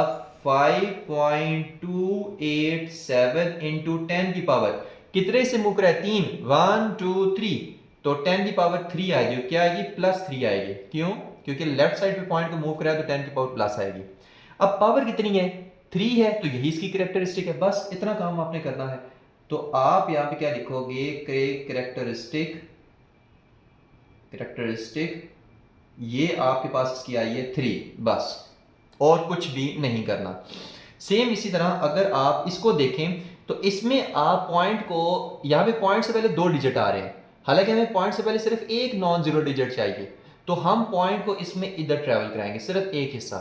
5.287 इंटू 10 की पावर, कितने से मूव कराए, 3, 1 2 3, तो 10 की पावर 3 आएगी, क्या आएगी, +3 आएगी। क्यों, क्योंकि लेफ्ट साइड पे पॉइंट को मूव कराया तो 10 की पावर प्लस आएगी। अब पावर कितनी है, 3 है, तो यही इसकी कैरेक्टरिस्टिक है, बस इतना काम आपने करना है। तो आप यहां पे क्या लिखोगे, कैरेक्टरिस्टिक ये आपके पास इसकी आई है 3, बस और कुछ भी नहीं करना। सेम इसी तरह अगर आप इसको देखें तो इसमें आप पॉइंट को, यहां पे पॉइंट से पहले 2 डिजिट आ रहे हैं, हालांकि हमें पॉइंट से पहले सिर्फ एक नॉन जीरो डिजिट चाहिए, तो हम पॉइंट को इसमें इधर ट्रेवल कराएंगे, सिर्फ एक हिस्सा,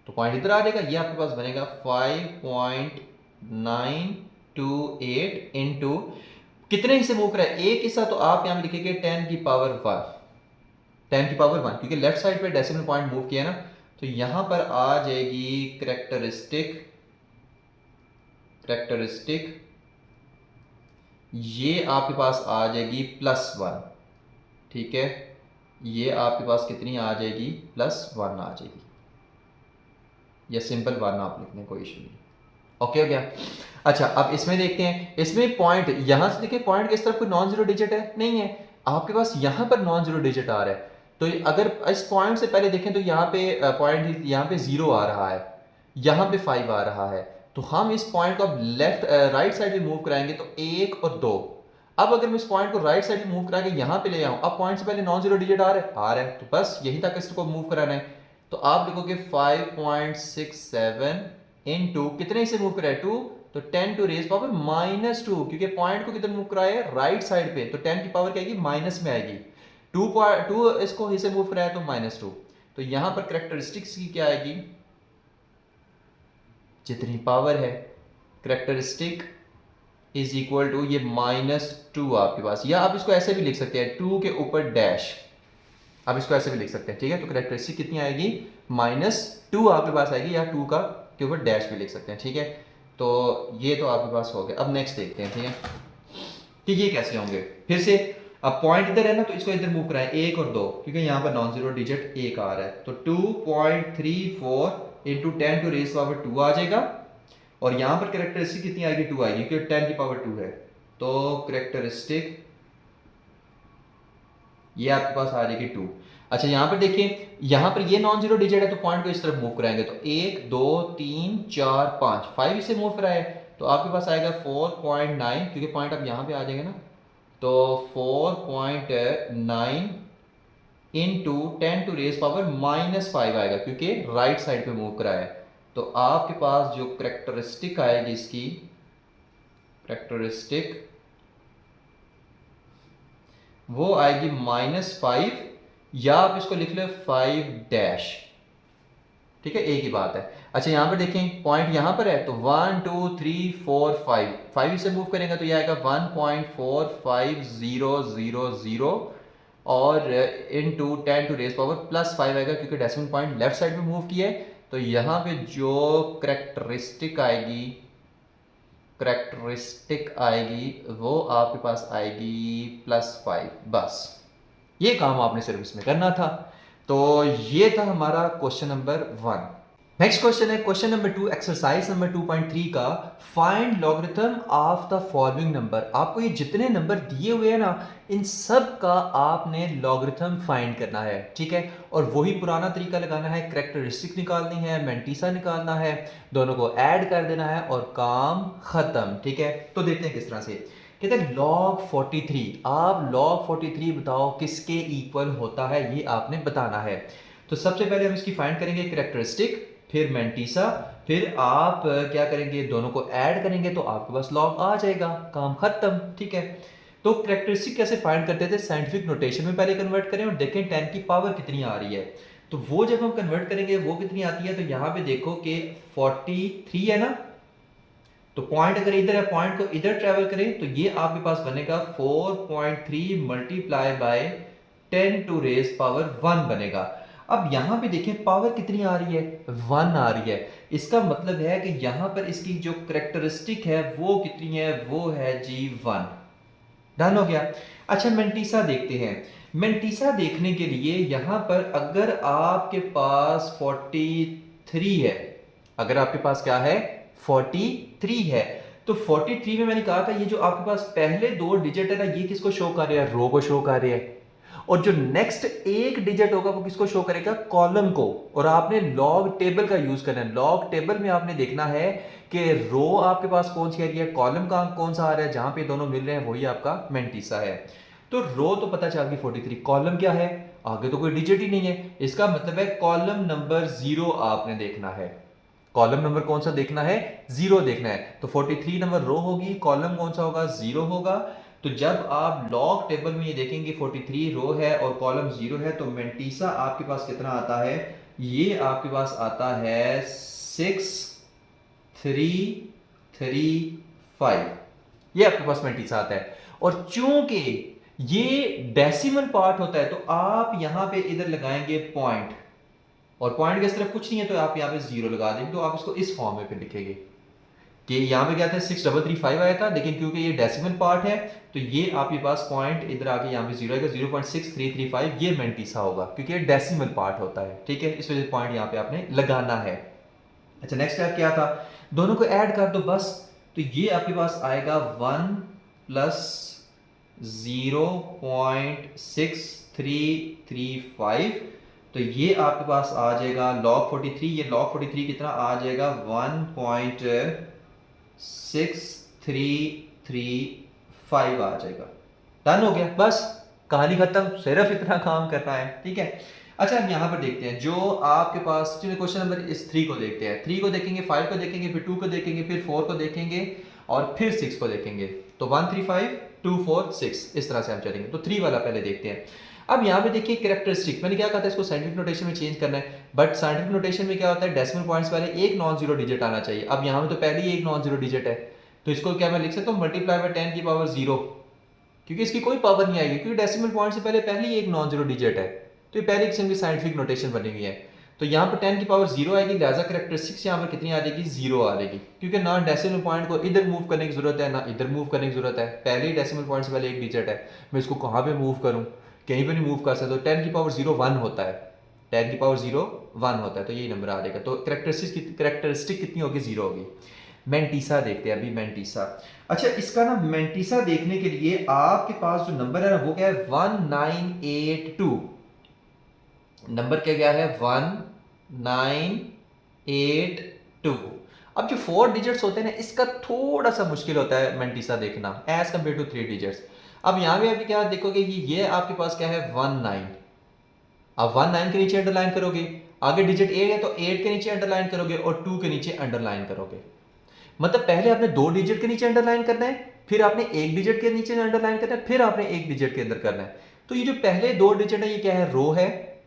तो पॉइंट इधर आ जाएगा, ये आपके पास बनेगा 5.928 इंटू कितने हिस्से मूव कराए, एक हिस्सा, तो आप यहां लिखेंगे 10 की पावर 1, 10 की पावर 1, क्योंकि लेफ्ट साइड पे डेसिमल पॉइंट मूव किया ना, तो यहां पर आ जाएगी कैरेक्टरिस्टिक ये आपके पास आ जाएगी +1। ठीक है, ये आपके पास कितनी आ जाएगी, +1 आ जाएगी, या सिंपल 1 आप लिखने, कोई इशू नहीं। ओके हो गया। अच्छा, अब इसमें देखते हैं, इसमें पॉइंट यहां से देखिए, पॉइंट के इस तरफ कोई नॉन जीरो डिजिट है नहीं है, आपके पास यहां पर नॉन जीरो डिजिट आ रहा है। तो अगर इस पॉइंट से पहले देखें तो यहाँ पे पॉइंट, यहाँ पे 0 आ रहा है, यहाँ पे 5 आ रहा है, तो हम इस पॉइंट को अब लेफ्ट राइट साइड में मूव कराएंगे तो 1 और 2। अब अगर मैं इस पॉइंट को राइट साइड में मूव करा के यहाँ पे ले आऊँ, अब पॉइंट से पहले नॉन जीरो डिजिट आ रहा है, तो बस यहीं तक इसको मूव कराना है। तो आप लिखोगे 5.67 इनटू कितने से मूव करा है 2, तो 10 टू रेज पावर -2, क्योंकि पॉइंट को किधर मूव कराया है राइट साइड पे, तो 10 की पावर क्या आएगी माइनस में आएगी। 2 इसको इसे मूव कराया तो -2, तो यहां पर करेक्टरिस्टिक्स की क्या आएगी, जितनी पावर है करेक्टरिस्टिक इज इक्वल टू ये -2 आपके पास, या आप इसको ऐसे भी लिख सकते हैं 2 के ऊपर डैश, आप इसको ऐसे भी लिख सकते हैं, ठीक है। तो करेक्टरिस्टिक कितनी आएगी -2 आपके पास आएगी, या 2 का के ऊपर डैश भी लिख सकते हैं, ठीक है। तो ये तो आपके पास हो गया। अब नेक्स्ट देखते हैं, ठीक है कि ये कैसे होंगे। फिर से अब पॉइंट इधर है ना, तो इसको इधर मूव कराएं 1 और 2, क्योंकि यहाँ पर नॉन जीरो डिजिट 1 आ रहा है, तो 2.34 इंटू 10 टू रेज पावर 2 आ जाएगा, और यहाँ पर करेक्टरिस्टिक कितनी आएगी 2 आएगी, क्योंकि 10 की पावर 2 है, तो करेक्टरिस्टिक ये आपके पास आ जाएगी 2। अच्छा यहाँ पर देखिए, यहाँ पर ये नॉन जीरो डिजिट है, तो पॉइंट को इस तरफ मूव कराएंगे, तो 1 2 3 4 5 इसे मूव कराए, तो आपके पास आएगा 4.9, क्योंकि पॉइंट अब यहाँ पे आ जाएगा ना, तो 4.9 इंटू 10 टू रेज पावर -5 आएगा, क्योंकि राइट साइड पे मूव कराया है। तो आपके पास जो करेक्टरिस्टिक आएगी इसकी, करेक्टरिस्टिक वो आएगी -5, या आप इसको लिख लो 5 डैश, ठीक है, एक ही बात है। अच्छा यहाँ पर देखें पॉइंट यहाँ पर है, तो 1 2 3 4 5 से मूव करेंगे तो ये आएगा 1.45000, और इनटू 10 टू रेज पावर +5 आएगा, क्योंकि डेसिमल पॉइंट लेफ्ट साइड में मूव किया है। तो यहाँ पे जो करेक्टरिस्टिक आएगी, वो आपके पास आएगी +5, बस ये काम आपने सिर्फ इसमें करना था। तो ये था हमारा क्वेश्चन नंबर 1। नेक्स्ट क्वेश्चन है क्वेश्चन नंबर 2, एक्सरसाइज नंबर 2.3 का, find logarithm of the following number. आपको ये जितने नंबर दिए हुए हैं ना, इन सब का आपने लॉगरिथम फाइंड करना है, ठीक है। और वही पुराना तरीका लगाना है, करेक्टरिस्टिक निकालनी है, मैंटीसा निकालना है, दोनों को ऐड कर देना है और काम खत्म, ठीक है। तो देखते हैं किस तरह से। कहते हैं log 43, आप log 43 बताओ किसके इक्वल होता है, ये आपने बताना है। तो सबसे पहले हम इसकी फाइंड करेंगे करेक्टरिस्टिक, फिर मैंटीसा, फिर आप क्या करेंगे, दोनों को ऐड करेंगे तो आपके पास लॉग आ जाएगा, काम खत्म, ठीक है। तो करेक्टरिस्टिक कैसे फाइंड करते थे, साइंटिफिक नोटेशन में पहले कन्वर्ट करें और देखें 10 की पावर कितनी आ रही है। तो वो जब हम कन्वर्ट करेंगे वो कितनी आती है, तो यहाँ पे देखो कि 43 है ना, तो पॉइंट अगर इधर है, पॉइंट को इधर ट्रेवल करें तो ये आपके पास बनेगा 4.3 multiply by 10 to raise power 1 बनेगा। अब यहां पे देखें पावर कितनी आ रही है, 1 आ रही है। इसका मतलब है कि यहां पर इसकी जो करेक्टरिस्टिक है वो कितनी है, वो है जी 1। डन हो गया। अच्छा मैंटीसा देखते हैं। मैंटीसा देखने के लिए यहां पर अगर आपके पास 43 है, अगर आपके पास क्या है 43 है, तो 43 में मैंने कहा था ये जो आपके पास पहले 2 डिजिट है ना, ये किसको शो कर रहे हैं, रो को शो कर रहे हैं, और जो नेक्स्ट एक डिजिट होगा वो किसको शो करेगा, कॉलम को। और आपने लॉग टेबल का यूज करना है। लॉग टेबल में आपने देखना है कि रो आपके पास कौन सी आ रही है, कॉलम का कौन सा आ रहा है, जहां पे दोनों मिल रहे हैं वही आपका मैंटीसा है। तो रो तो पता चल गई 43, कॉलम क्या है, आगे तो कोई डिजिट ही नहीं है, इसका मतलब है कॉलम नंबर 0 आपने देखना है। कॉलम नंबर कौन सा देखना है, 0 देखना है। तो 43 नंबर रो होगी, कॉलम कौन सा होगा, 0 होगा। तो जब आप लॉग टेबल में ये देखेंगे 43 रो है और कॉलम 0 है, तो मैंटीसा आपके पास कितना आता है, ये आपके पास आता है 6335, ये आपके पास मैंटीसा आता है। और चूंकि ये डेसिमल पार्ट होता है, तो आप यहां पे इधर लगाएंगे पॉइंट, और पॉइंट की तरफ कुछ नहीं है तो आप यहाँ पे 0 लगा देंगे। तो आप इसको इस फॉर्म में फिर लिखेंगे कि यहाँ पे क्या था 6335 आया था, लेकिन क्योंकि ये डेसिमल पार्ट है तो ये आपके पास पॉइंट इधर आके यहाँ पे 0 आएगा, 0.6335 ये मैंटीसा होगा, क्योंकि ये डेसिमल पार्ट होता है, ठीक है। इस वजह से पॉइंट यहाँ पे आपने लगाना है। अच्छा नेक्स्ट स्टेप क्या था, दोनों को ऐड कर दो बस। तो ये आपके पास आएगा 1 प्लस 0.6335, तो ये आपके पास आ जाएगा log 43, ये log 43 कितना आ जाएगा 1.6335 आ जाएगा। डन हो गया, बस कहानी खत्म, सिर्फ इतना काम करना है, ठीक है। अच्छा, हम यहाँ पर देखते हैं जो आपके पास, चलिए क्वेश्चन नंबर इस 3 को देखते हैं। 3 को देखेंगे, 5 को देखेंगे, फिर 2 को देखेंगे, फिर 4 को देखेंगे और फिर 6 को देखेंगे। तो 1 3 5 2 4 6 इस तरह से हम चलेंगे। तो 3 वाला पहले देखते हैं। अब यहाँ पे देखिए कैरेक्टरिस्टिक, मैंने क्या कहा था इसको साइंटिफिक नोटेशन में चेंज करना है, बट साइंटिफिक नोटेशन में क्या होता है, डेसिमल पॉइंट्स पहले एक नॉन जीरो डिजिट आना चाहिए। अब यहाँ में तो पहले ही एक नॉन जीरो डिजिट है, तो इसको क्या मैं लिख सकता हूँ मल्टीप्लाई बाय 10 की पावर 0, क्योंकि इसकी कोई पावर नहीं आएगी, क्योंकि डेसिमल पॉइंट से पहले ही एक नॉन जीरो डिजिट है। तो ये पहले किस्म की साइंटिफिक नोटेशन बनी हुई है। तो यहाँ पर 10 की पावर 0 आएगी, लिहाजा कैरेक्टरिस्टिक्स यहाँ पर कितनी आ जाएगी, 0 आ जाएगी, क्योंकि ना डेसिमल पॉइंट को इधर मूव करने की जरूरत है ना इधर मूव करने की जरूरत है, पहले ही डेसिमल पॉइंट से पहले एक डिजिट है। मैं इसको कहाँ पे मूव करूँ, कहीं पे नहीं मूव कर सकता। तो 10 की पावर 0 1 होता है, 10 की पावर 0 1 होता है, तो यही नंबर आ जाएगा। तो कैरेक्टरिस्टिक कितनी होगी, 0 होगी। मेंटीसा देखते हैं अभी, मेंटीसा। अच्छा, इसका ना मेंटीसा देखने के लिए आपके पास जो नंबर है ना वो क्या है, 1982। नंबर क्या गया है, 1982। अब जो 4 डिजिट्स होते हैं ना, इसका थोड़ा सा मुश्किल होता है मेंटीसा देखना एज कम्पेयर टू 3 डिजिट्स। अब यहाँ पे अभी क्या देखोगे कि ये आपके पास क्या है, 19। अब 19 के नीचे अंडरलाइन करोगे, आगे डिजिट 8 है तो 8 के नीचे अंडरलाइन करोगे और 2 के नीचे अंडरलाइन करोगे। मतलब पहले आपने 2 डिजिट के नीचे अंडरलाइन करना है, फिर आपने 1 डिजिट के नीचे अंडरलाइन करना है, फिर आपने 1 डिजिट के अंदर करना है। तो ये जो पहले 2 डिजिट है ये क्या है, रो है,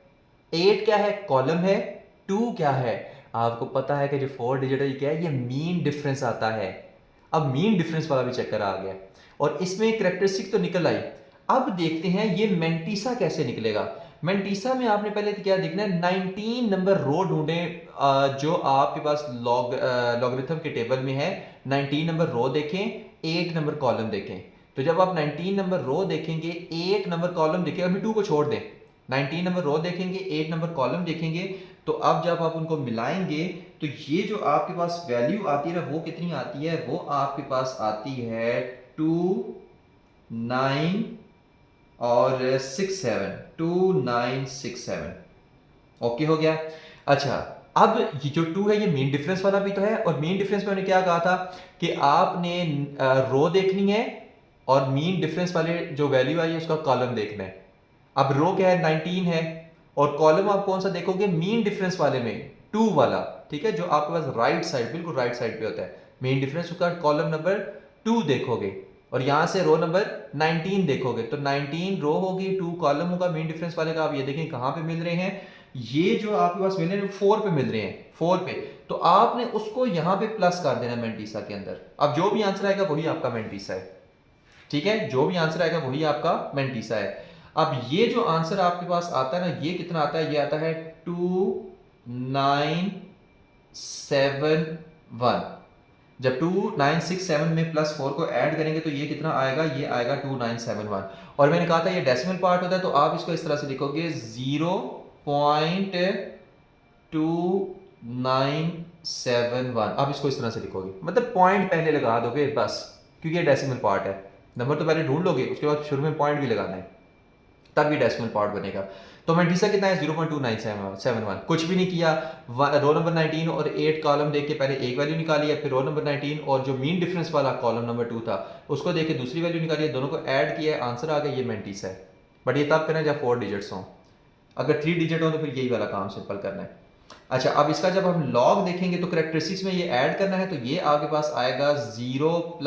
8 क्या है, कॉलम है, 2 क्या है, आपको पता है कि जो 4 डिजिट है ये क्या है, ये मीन डिफरेंस आता है। अब मीन डिफरेंस वाला भी चक्कर आ गया और इसमें कैरेक्टरिस्टिक तो निकल आई। अब देखते हैं ये मेंटीसा कैसे निकलेगा। मेंटीसा में आपने पहले क्या देखना है, 19 नंबर रो ढूंढे जो आपके पास लॉगरिथम के टेबल में है। 19 नंबर रो देखें, 8 नंबर कॉलम देखें। तो जब आप 19 नंबर रो देखेंगे, 8 नंबर कॉलम देखें, अभी 2 को छोड़ दें, 19 नंबर रो देखेंगे, 8 नंबर कॉलम देखेंगे, तो अब जब आप उनको मिलाएंगे तो ये जो आपके पास वैल्यू आती है ना वो कितनी आती है, वो आपके पास आती है 2 9 और 6 7, 2 9 6 7। ओके हो गया। अच्छा, अब ये जो 2 है ये मीन डिफरेंस वाला भी तो है, और मीन डिफरेंस में मैंने क्या कहा था कि आपने रो देखनी है और मीन डिफरेंस वाले जो वैल्यू आई है उसका कॉलम देखना है। अब रो क्या है, 19 है, और कॉलम आप कौन सा देखोगे, मीन डिफरेंस वाले में 2 वाला, ठीक है, जो आपके पास राइट साइड, बिल्कुल राइट साइड पे होता है। मीन डिफरेंस का कॉलम नंबर 2 देखोगे और यहां से रो नंबर 19 देखोगे, तो 19 रो होगी, 2 कॉलम होगा मीन डिफरेंस वाले का। आप ये देखें कहां पे मिल रहे हैं, ये जो आपके पास मिल रहे हैं 4 पे मिल रहे हैं, 4 पे। तो आपने उसको यहां पे प्लस कर देना मेंटीसा के अंदर। अब जो भी आंसर आएगा वही आपका मेंटीसा है, ठीक है, जो भी आंसर आएगा वही आपका मेंटीसा है। अब ये जो आंसर आपके पास आता है ना, ये कितना आता है, ये आता है 2971। जब 2967 में प्लस 4 को ऐड करेंगे तो ये कितना आएगा, ये आएगा 2971। और मैंने कहा था ये डेसिमल पार्ट होता है, तो आप इसको इस तरह से लिखोगे 0.2971। आप इसको इस तरह से लिखोगे, मतलब पॉइंट पहले लगा दोगे बस, क्योंकि ये डेसिमल पार्ट है। नंबर तो पहले ढूंढ लोगे, उसके बाद शुरू में पॉइंट भी लगाना है, तब ये डेसिमल पार्ट बनेगा। तो मेंटीसा कितना है, 0.2971। कुछ भी नहीं किया, रो नंबर 19 और 8 कॉलम देख के पहले एक वैल्यू निकाली है, फिर रो नंबर 19 और जो मीन डिफरेंस वाला कॉलम नंबर 2 था उसको देख के दूसरी वैल्यू निकाली है, दोनों को ऐड किया है, आंसर आ गया, ये मेंटीसा है। बट ये तब करना है जब 4 डिजिट्स हों, अगर 3 डिजिट हो तो फिर यही वाला काम सिंपल करना है। अच्छा, अब इसका जब हम लॉग देखेंगे तो कैरेक्टरिस्टिक्स में ये ऐड करना है, तो ये आपके पास आएगा 0 +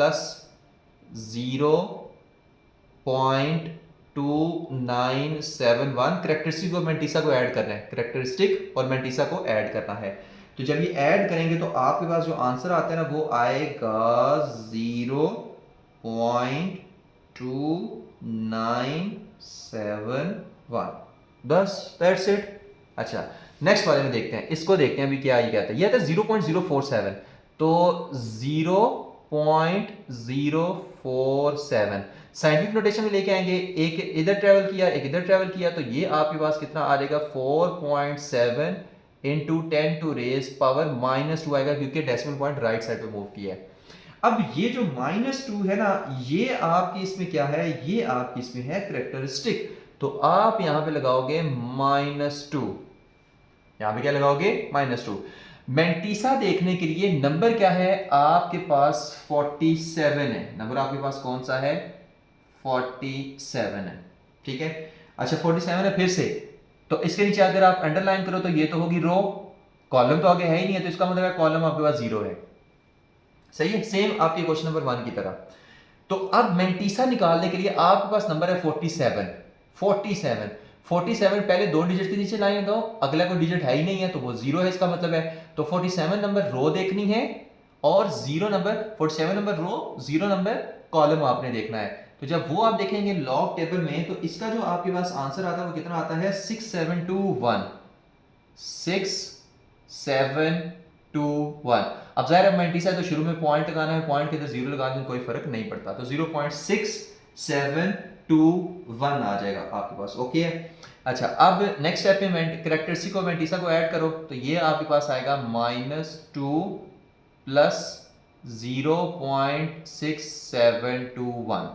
0.2971। कैरेक्टरिस्टिक और मेंटीसा को ऐड करना है, कैरेक्टरिस्टिक और मेंटीसा को ऐड करना है। तो जब ये ऐड करेंगे तो आपके पास जो आंसर आता है ना वो आएगा 0.2971। बस दैट्स इट। अच्छा, नेक्स्ट वाले में देखते हैं, इसको देखते हैं अभी क्या ये कहता है। ये आता है 0.047, तो 0.047 साइंटिफिक नोटेशन में लेके आएंगे, एक इधर ट्रेवल किया एक इधर ट्रेवल किया, तो ये आपके पास कितना आ जाएगा, 4.7 × 10⁻⁻² आएगा, क्योंकि डेसिमल पॉइंट राइट साइड पे मूव किया है। अब ये जो -2 है ना, ये आपकी इसमें क्या है, ये आपकी इसमें है कैरेक्टरिस्टिक। तो आप यहां पे लगाओगे -2, यहां पे क्या लगाओगे, -2। मेंटीसा देखने के लिए नंबर क्या है आपके पास, 47 है। नंबर आपके पास कौन सा है, 47 है, ठीक है। अच्छा 47 है, फिर से तो इसके नीचे अगर आप अंडरलाइन करो तो ये तो होगी रो, कॉलम तो आगे है ही नहीं है, तो इसका मतलब है कॉलम आपके पास 0 है। सही है, सेम आपके क्वेश्चन नंबर 1 की तरह। तो अब मेंटीसा निकालने के लिए आपके पास नंबर है 47। 47 47 पहले 2 डिजिट के नीचे लाइन लगाओ, अगला कोई डिजिट है ही नहीं है तो वो 0 है, इसका मतलब है। तो 47 नंबर रो देखनी है और 0 नंबर 47 नंबर रो, 0 नंबर कॉलम आपने देखना है। तो जब वो आप देखेंगे लॉग टेबल में, तो इसका जो आपके पास आंसर आता है वो कितना आता है 6721। 6721। अब जाहिर है मेंटीसा तो शुरू में पॉइंट लगाना है, पॉइंट के अंदर 0 लगा दें कोई फर्क नहीं पड़ता, तो 0.6721 आ जाएगा आपके पास। ओके है। अच्छा, अब नेक्स्ट स्टेप में कैरेक्टरिस्टिक और मेंटीसा को ऐड करो, तो ये आपके पास आएगा -2 प्लस 0.6721।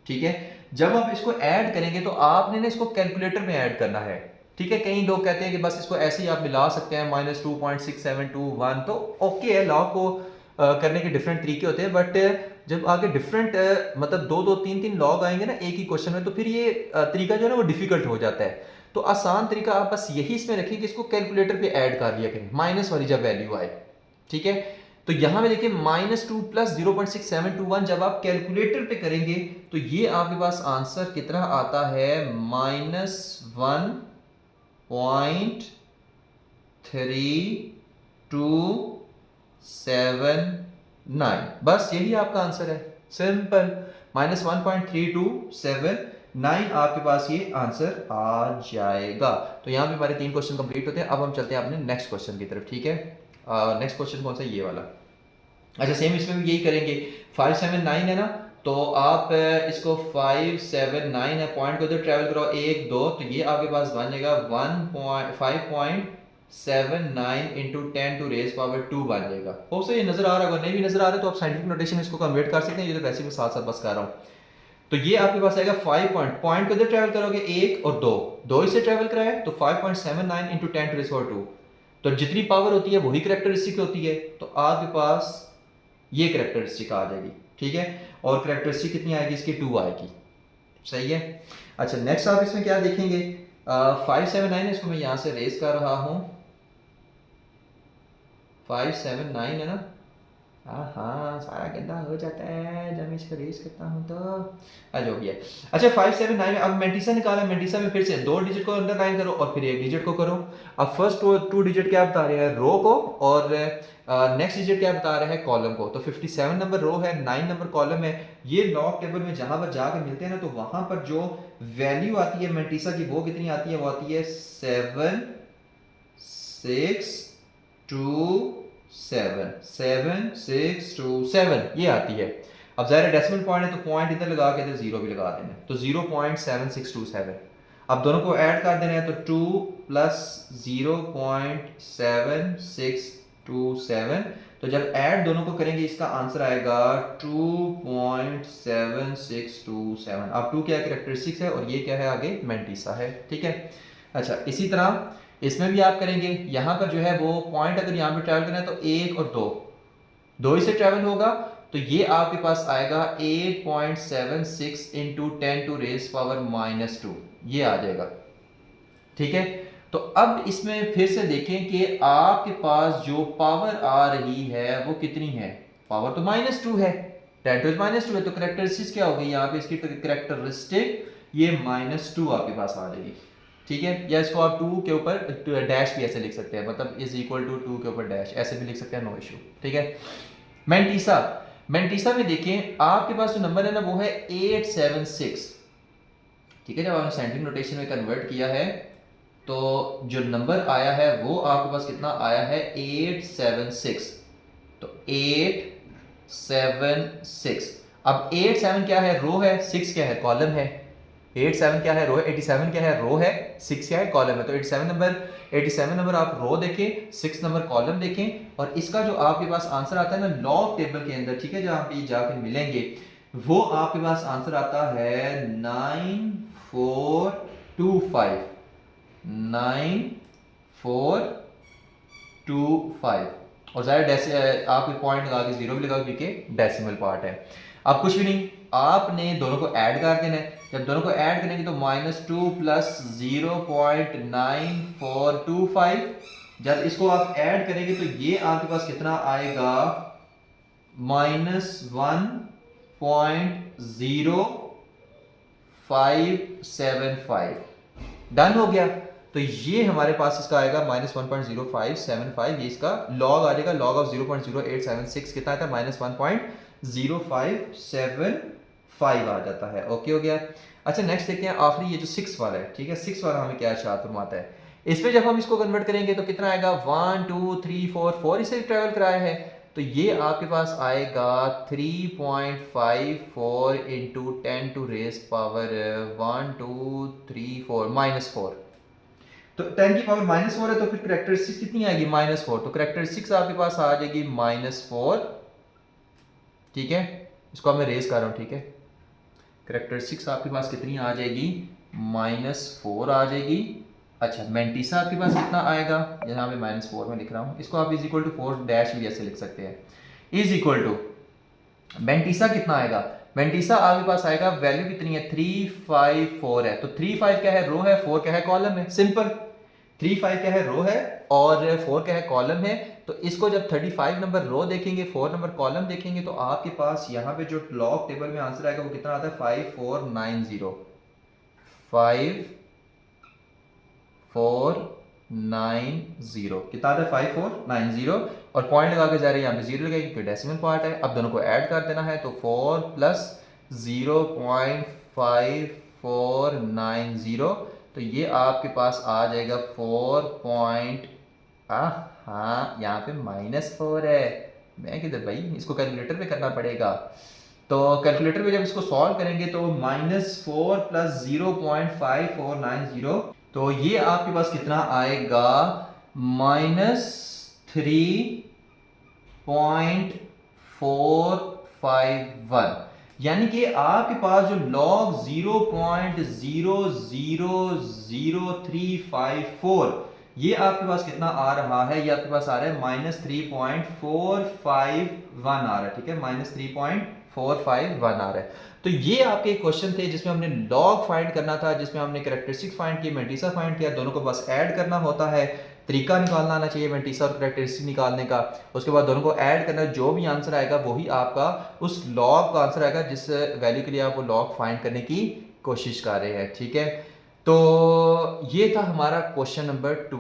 ठीक है। जब आप इसको ऐड करेंगे तो आपने ना इसको कैलकुलेटर में ऐड करना है। ठीक है, कई लोग कहते हैं कि बस इसको ऐसे ही आप मिला सकते हैं -2.6721, तो ओके है, लॉ को करने के डिफरेंट तरीके होते हैं, बट जब आगे डिफरेंट मतलब 2-2 3-3 लॉग आएंगे ना एक ही क्वेश्चन में, तो फिर ये तरीका जो है ना वो डिफिकल्ट हो जाता है। तो आसान तरीका आप बस यही इसमें रखिए कि इसको कैलकुलेटर पे ऐड कर लिया करें, माइनस वाली जब वैल्यू आए। ठीक है, तो यहां पे देखिए -2 प्लस 0.6721 जब आप कैलकुलेटर पे करेंगे तो ये आपके पास आंसर कितना आता है -1.3279। बस यही आपका आंसर है, सिंपल। -1.3279 आपके पास ये आंसर आ जाएगा। तो यहाँ पे हमारे 3 क्वेश्चन कंप्लीट होते हैं। अब हम चलते हैं अपने नेक्स्ट क्वेश्चन की तरफ। ठीक है, नेक्स्ट क्वेश्चन कौन सा, ये वाला। अच्छा, सेम इसमें भी यही करेंगे। 579 है ना, तो आप इसको 579 है, पॉइंट को इधर ट्रेवल करो 1 2, तो ये आपके पास बन जाएगा 5.79 इंटू 10⁻², बन जाएगा। हो सके ये नजर आ रहा होगा, नहीं भी नजर आ रहा तो आप साइंटिफिक नोटेशन इसको कन्वर्ट कर सकते हैं, ये तो वैसे भी साथ साथ बस कर रहा हूँ। तो ये आपके पास आएगा 5 पॉइंट को इधर ट्रेवल करोगे 1 और 2 इसे ट्रेवल कराए, तो 5.79 इंटू 10⁻²। तो जितनी पावर होती है वही करेक्टरिस्टिक होती है, तो आपके पास ये करेक्टरिस्टिक आ जाएगी। ठीक है, और करेक्टरिस्टिक कितनी आएगी इसकी, 2 आएगी। सही है। अच्छा, नेक्स्ट आप इसमें क्या देखेंगे, 579 है, इसको मैं यहां से रेस कर रहा हूं, 579 है ना। हाँ, सारा गंदा हो जाता है जब मैं इसको रेस करता हूँ तो जो भी है। अच्छा, 579 में अब मेंटीसा निकाला, मेंटीसा में फिर से 2 डिजिट को अंडरलाइन करो और फिर 1 डिजिट को करो। अब फर्स्ट 2 डिजिट क्या बता रहे हैं, रो को, और नेक्स्ट डिजिट क्या बता रहा है, कॉलम को। तो 57 नंबर रो है, 9 नंबर कॉलम है। ये लॉग टेबल में जहां पर जाकर मिलते हैं ना, तो वहां पर जो वैल्यू आती है मेंटीसा की वो कितनी आती है, वो आती है 7627 ये आती है। अब ज़ाहिर डेसिमल पॉइंट है तो पॉइंट इधर लगा के इधर 0 भी लगा देना, तो 0.7627। अब दोनों को ऐड कर देना है, तो 2 प्लस 0.7627, तो जब ऐड दोनों को करेंगे इसका आंसर आएगा 2.7627। अब 2 क्या करेक्टरिस्टिक्स है और ये क्या है आगे मेंटीसा है। ठीक है। अच्छा, इसी तरह इसमें भी आप करेंगे, यहाँ पर जो है वो पॉइंट अगर यहाँ पे ट्रैवल करना है तो 1 और 2 इसे ट्रैवल होगा, तो ये आपके पास आएगा 8.76 इंटू 10⁻², ये आ जाएगा। ठीक है, तो अब इसमें फिर से देखें कि आपके पास जो पावर आ रही है वो कितनी है, पावर तो -2 है, 10⁻² है, तो करेक्टरिस्टिक्स क्या होगी यहाँ पे इसकी, करेक्टरिस्टिक ये -2 आपके पास आ जाएगी। ठीक है, या इसको आप 2 के ऊपर डैश भी ऐसे लिख सकते हैं, मतलब इज इक्वल टू 2 के ऊपर डैश ऐसे भी लिख सकते हैं, नो इशू। ठीक है। मेंटीसा में देखें आपके पास जो नंबर है ना वो है 876। ठीक है, जब आपने साइंटिफिक नोटेशन में कन्वर्ट किया है तो जो नंबर आया है वो आपके पास कितना आया है 876। तो 876, अब 87 क्या है, रो है, 6 क्या है, कॉलम है। 87 क्या है, रो है, 87 क्या है, रो है, 6 क्या है, कॉलम है। तो 87 नंबर आप रो देखें, 6 नंबर कॉलम देखें, और इसका जो आपके पास आंसर आता है ना लॉग टेबल के अंदर, ठीक है, जहां पे जाकर मिलेंगे, वो आपके पास आंसर आता है 9425। 9425, और ज़ाहिर आप पॉइंट लगा के 0 भी लगा क्योंकि डेसिमल पार्ट है। अब कुछ भी नहीं, आपने दोनों को ऐड कर देना है। जब दोनों को ऐड करेंगे तो -2 प्लस 0.9425, जब इसको आप ऐड करेंगे तो ये आपके पास कितना आएगा, -1.0575। डन हो गया। तो ये हमारे पास इसका आएगा -1.0575, ये इसका लॉग आ जाएगा। लॉग ऑफ 0.0876 कितना आता है, -1.0575 आ जाता है। ओके हो गया। अच्छा नेक्स्ट देखते हैं आखिरी ये जो 6 वाला है, ठीक है। 6 वाला हमें क्या इरशाद फरमाता है, इसमें जब हम इसको कन्वर्ट करेंगे तो कितना आएगा, 1 2 3 4 इसे ट्रेवल कराया है, तो ये आपके पास आएगा 3.54 इंटू 10 टू रेज पावर 1 2 3 4 -4। तो 10 की पावर -4 है, तो फिर करैक्टरिस्टिक्स कितनी आएगी, -4। तो करैक्टरिस्टिक्स आपके पास आ जाएगी -4, ठीक है। इसको अब मैं रेज कर रहा हूँ, ठीक है। करैक्टरिस्टिक्स आपके पास कितनी आ जाएगी, -4 आ जाएगी। अच्छा मेंटिसा आपके पास कितना आएगा, यहाँ पे -4 में लिख रहा हूँ, इसको आप इज इक्वल टू 4 डैश भी ऐसे लिख सकते हैं, इज इक्वल टू मेंटिसा कितना आएगा। मेंटिसा आपके पास आएगा, वैल्यू कितनी है, 354 है। तो 35 क्या है, रो है, 4 क्या है, कॉलम है। सिंपल, 35 क्या है, रो है, और 4 क्या है, कॉलम है। तो इसको जब 35 नंबर रो देखेंगे, 4 नंबर कॉलम देखेंगे, तो आपके पास यहाँ पे जो लॉग टेबल में आंसर आएगा वो कितना आता है, 5490 5490 कितना आता है, 5490। और पॉइंट लगा के जा रहे हैं, यहाँ पे 0 लगाएंगे क्योंकि डेसिमल पार्ट है। अब दोनों को ऐड कर देना है, तो 4 प्लस 0.5490, तो ये आपके पास आ जाएगा 4. हाँ यहाँ पे -4 है, मैं किधर भाई, इसको कैलकुलेटर पे करना पड़ेगा। तो कैलकुलेटर पे जब इसको सॉल्व करेंगे तो -4 प्लस 0.5490, तो ये आपके पास कितना आएगा, -3.451। यानी कि आपके पास जो लॉग 0.000354, ये आपके पास कितना आ रहा है, ये आपके पास आ रहा है -3.451 आ रहा है, ठीक है। -3.451 आ रहा है। तो ये आपके क्वेश्चन थे जिसमें हमने लॉग फाइंड करना था, जिसमें हमने कैरेक्टरिस्टिक फाइंड किया, मेंटिसा फाइंड किया। दोनों को बस ऐड करना होता है, तरीका निकालना आना चाहिए मेंटिसा और कैरेक्टरिस्टिक निकालने का। उसके बाद दोनों को ऐड करना, जो भी आंसर आएगा वही आपका उस लॉग का आंसर आएगा जिस वैल्यू के लिए आप वो लॉग फाइंड करने की कोशिश कर रहे हैं, ठीक है। तो ये था हमारा क्वेश्चन नंबर 2।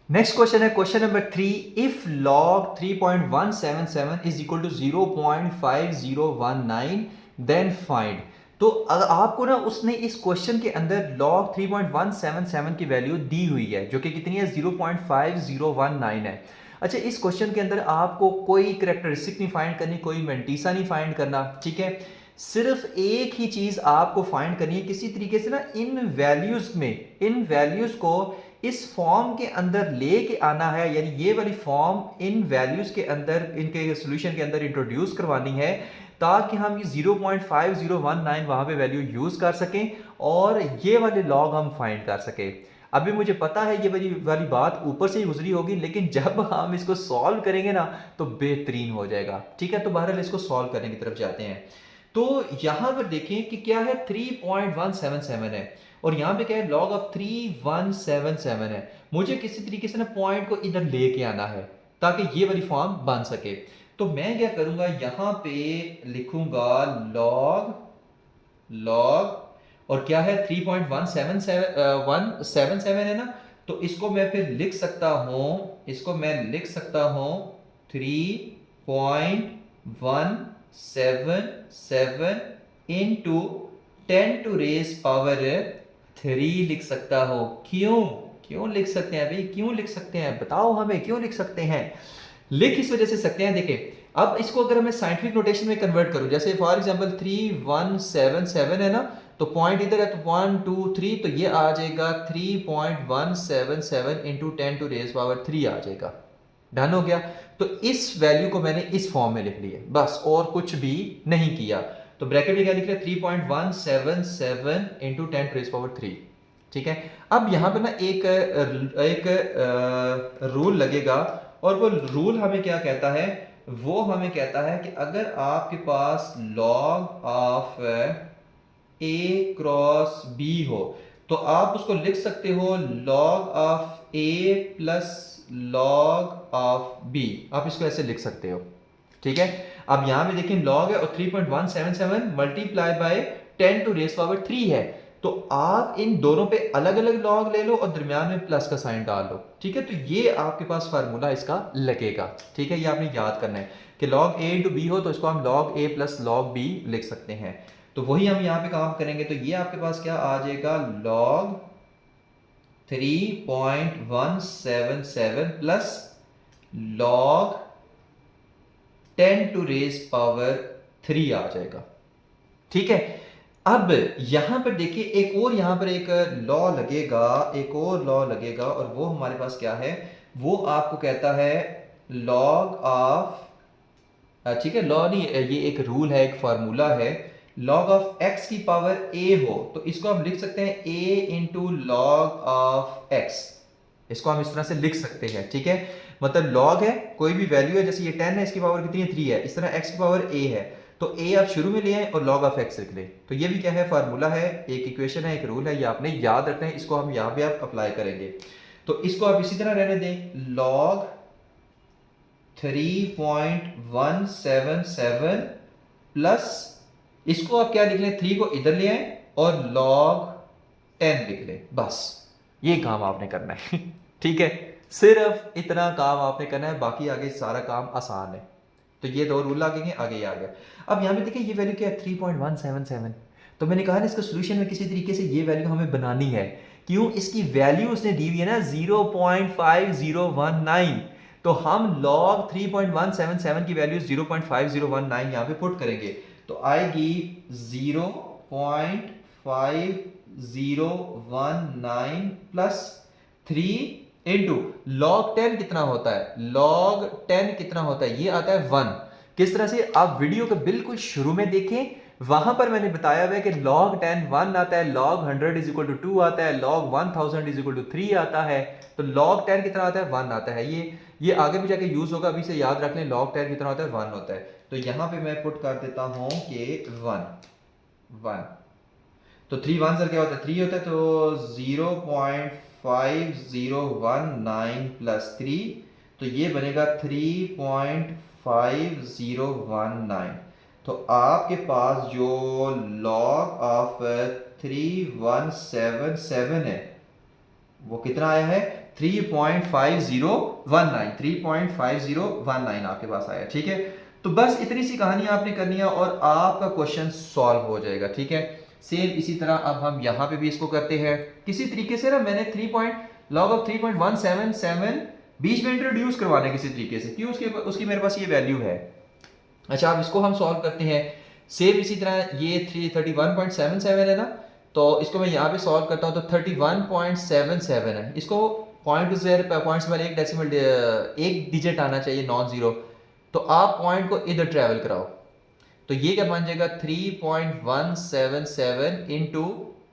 नेक्स्ट क्वेश्चन है question number 3, if log 3.177 is equal to 0.5019 then find. तो अगर आपको ना उसने इस क्वेश्चन के अंदर log 3.177 की वैल्यू दी हुई है जो कि कितनी है, 0.5019 है। अच्छा इस क्वेश्चन के अंदर आपको कोई कैरेक्टरिस्टिक नहीं फाइंड करनी, कोई मेंटिसा नहीं फाइंड करना, ठीक है। सिर्फ एक ही चीज आपको फाइंड करनी है, किसी तरीके से ना इन वैल्यूज को इस फॉर्म के अंदर लेके आना है, यानी ये वाली फॉर्म इन वैल्यूज के अंदर, इनके सॉल्यूशन के अंदर इंट्रोड्यूस करवानी है, ताकि हम ये 0.5019 वहां पे वैल्यू यूज कर सकें और ये वाले लॉग हम फाइंड कर सकें। अभी मुझे पता है ये वाली बात ऊपर से ही गुजरी होगी, लेकिन जब हम इसको सॉल्व करेंगे ना तो बेहतरीन हो जाएगा, ठीक है। तो बहरहाल इसको सॉल्व करने की तरफ जाते हैं। तो यहां पर देखें कि क्या है, 3.177 है और यहाँ पे क्या है, log ऑफ 3177 है। मुझे किसी तरीके से ना पॉइंट को इधर लेके आना है ताकि ये वाली फॉर्म बन सके। तो मैं क्या करूंगा, यहाँ पे लिखूंगा log और क्या है 3.177 है ना, तो इसको मैं फिर लिख सकता हूं, 3.177 इंटू 10 टू रेज पावर 3 लिख सकता हो। क्यों लिख सकते हैं भाई, क्यों लिख सकते हैं, बताओ हमें क्यों लिख सकते हैं। लिख इस वजह से सकते हैं, देखें अब इसको अगर मैं साइंटिफिक नोटेशन में कन्वर्ट करूं, जैसे फॉर एग्जांपल 3177 है ना, तो पॉइंट इधर है तो 1 2 3, तो ये आ जाएगा 3.177 इंटू 10 टू रेज पावर 3 आ जाएगा। डन हो गया। तो इस वैल्यू को मैंने इस फॉर्म में लिख लिया बस, और कुछ भी नहीं किया। तो ब्रैकेट में क्या लिख रहा है, 3.177 इंटू 10 टू रेज पावर 3, ठीक है। अब यहाँ पे ना एक रूल लगेगा और वो रूल हमें क्या कहता है, वो हमें कहता है कि अगर आपके पास log of a cross b हो तो आप उसको लिख सकते हो log of a plus log of b। आप इसको ऐसे लिख सकते हो, ठीक है। अब यहां पे देखें log है और 3.177 multiply by 10 to raise power 3 है, तो आप इन दोनों पे अलग अलग लॉग ले लो और दरमियान में प्लस का साइन डाल लो, ठीक है। तो ये आपके पास फार्मूला इसका लगेगा, ठीक है। ये आपने याद करना है कि log a इंटू बी हो तो इसको हम log a plus log b लिख सकते हैं। तो वही हम यहाँ पे काम करेंगे। तो ये आपके पास क्या आ जाएगा, log 3.177 plus log 10 to raise power 3 आ जाएगा, ठीक है। अब यहां पर देखिए एक और यहां पर एक लॉ लगेगा, एक और लॉ लगेगा, और वो हमारे पास क्या है, वो आपको कहता है log ऑफ, ठीक है, लॉ नहीं, ये एक रूल है, एक फार्मूला है। log ऑफ x की पावर a हो तो इसको हम लिख सकते हैं a into log of x। इसको हम इस तरह से लिख सकते हैं, ठीक है। मतलब log है, कोई भी वैल्यू है, जैसे ये 10 है, इसकी पावर कितनी है, 3 है, इस तरह x की पावर a है तो a आप शुरू में ले आए और log ऑफ x लिख लें। तो ये भी क्या है, फार्मूला है, एक इक्वेशन है, एक रूल है, ये आपने याद रखना है। इसको हम यहाँ पे आप अप्लाई करेंगे। तो इसको आप इसी तरह रहने दें, log 3.177 प्लस इसको आप क्या लिख लें, 3 को इधर ले आए और log 10 लिख लें। बस ये काम आपने करना है ठीक है, सिर्फ इतना काम आपने करना है, बाकी आगे सारा काम आसान है। तो ये दो रूल लगेंगे, आगे ये आ गया। अब यहाँ पे देखिए ये वैल्यू क्या है, 3.177। तो मैंने कहा ना इसका सोल्यूशन में किसी तरीके से ये वैल्यू हमें बनानी है। क्यों, इसकी वैल्यू उसने दी हुई है ना 0.5019, तो हम log 3.177 की वैल्यू 0.5019 यहाँ पे पुट करेंगे तो आएगी 0.5019 प्लस 3 इंटू log 10 कितना होता है, log 10 कितना होता है, ये आता है 1। किस तरह से, आप वीडियो के बिल्कुल शुरू में देखें, वहां पर मैंने बताया हुआ है कि log 10 1 आता है, log 100 इज इक्वल टू 2 आता है, log 1000 इज इक्वल टू 3 आता है। तो log 10 कितना आता है, 1 आता है। ये आगे भी जाके यूज होगा, अभी से याद रख लें, log 10 कितना होता है, 1 होता है। तो यहां पे मैं पुट कर देता हूं कि 1 तो 3 1 सर क्या होता है, 3 होता है, तो 0.5019 प्लस 3, तो ये बनेगा 3.5019। तो आपके पास जो log ऑफ 3177 है वो कितना आया है, 3.5019 आपके पास आया, ठीक है। तो बस इतनी सी कहानी आपने करनी है और आपका क्वेश्चन सॉल्व हो जाएगा, ठीक है। सेम इसी तरह अब हम यहां पे भी इसको करते हैं किसी तरीके से ना, मैंने log ऑफ 3.177 बीच में इंट्रोड्यूस करवाना है किसी तरीके से, क्यों, उसकी मेरे पास ये वैल्यू है। अच्छा, अब इसको हम सॉल्व करते हैं सेम इसी तरह। ये 31.77 है ना, तो इसको मैं यहाँ पे सॉल्व करता हूँ तो 31.77 है। इसको पॉइंट्स में एक डेसिमल एक डिजिट आना चाहिए, नॉन जीरो। तो आप पॉइंट को इधर ट्रेवल कराओ तो ये क्या बन जाएगा, 3.177 इंटू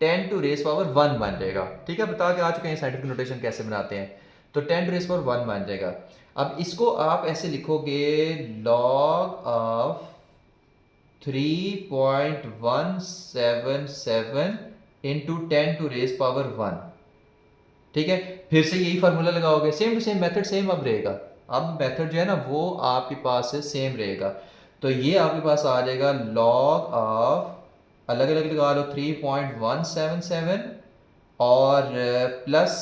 10 टू रेस पावर 1 बन जाएगा, ठीक है। बता के आ चुके हैं साइंटिफिक नोटेशन कैसे बनाते हैं। तो 10 टू रेस पावर 1 बन जाएगा। अब इसको आप ऐसे लिखोगे, log of 3.177 into 10 to raise power 1, ठीक है। फिर से यही फार्मूला लगाओगे, same to same method same अब रहेगा। अब मेथड जो है ना वो आपके पास से सेम रहेगा। तो ये आपके पास आ जाएगा log ऑफ, अलग अलग लगा लो, 3.177 और प्लस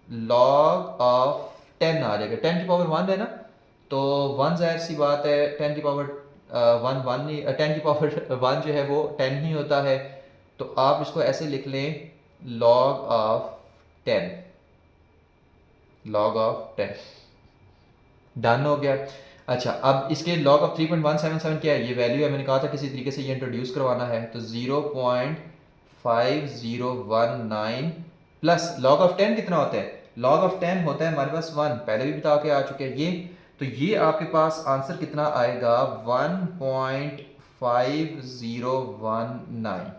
log ऑफ 10 आ जाएगा। 10 की पावर 1 है ना, तो 1 जाहिर सी बात है 10 की पावर 1 1 नहीं, 10 की पावर 1 जो है वो 10 नहीं होता है। तो आप इसको ऐसे लिख लें, log of 10, log of 10 done हो गया। अच्छा, अब इसके log ऑफ 3.177 क्या है, ये वैल्यू है, मैंने कहा था किसी तरीके से ये इंट्रोड्यूस करवाना है। तो 0.5019 प्लस log ऑफ 10 कितना होता है, log ऑफ 10 होता है हमारे पास 1, पहले भी बता के आ चुके हैं ये। तो ये आपके पास आंसर कितना आएगा, 1.5019,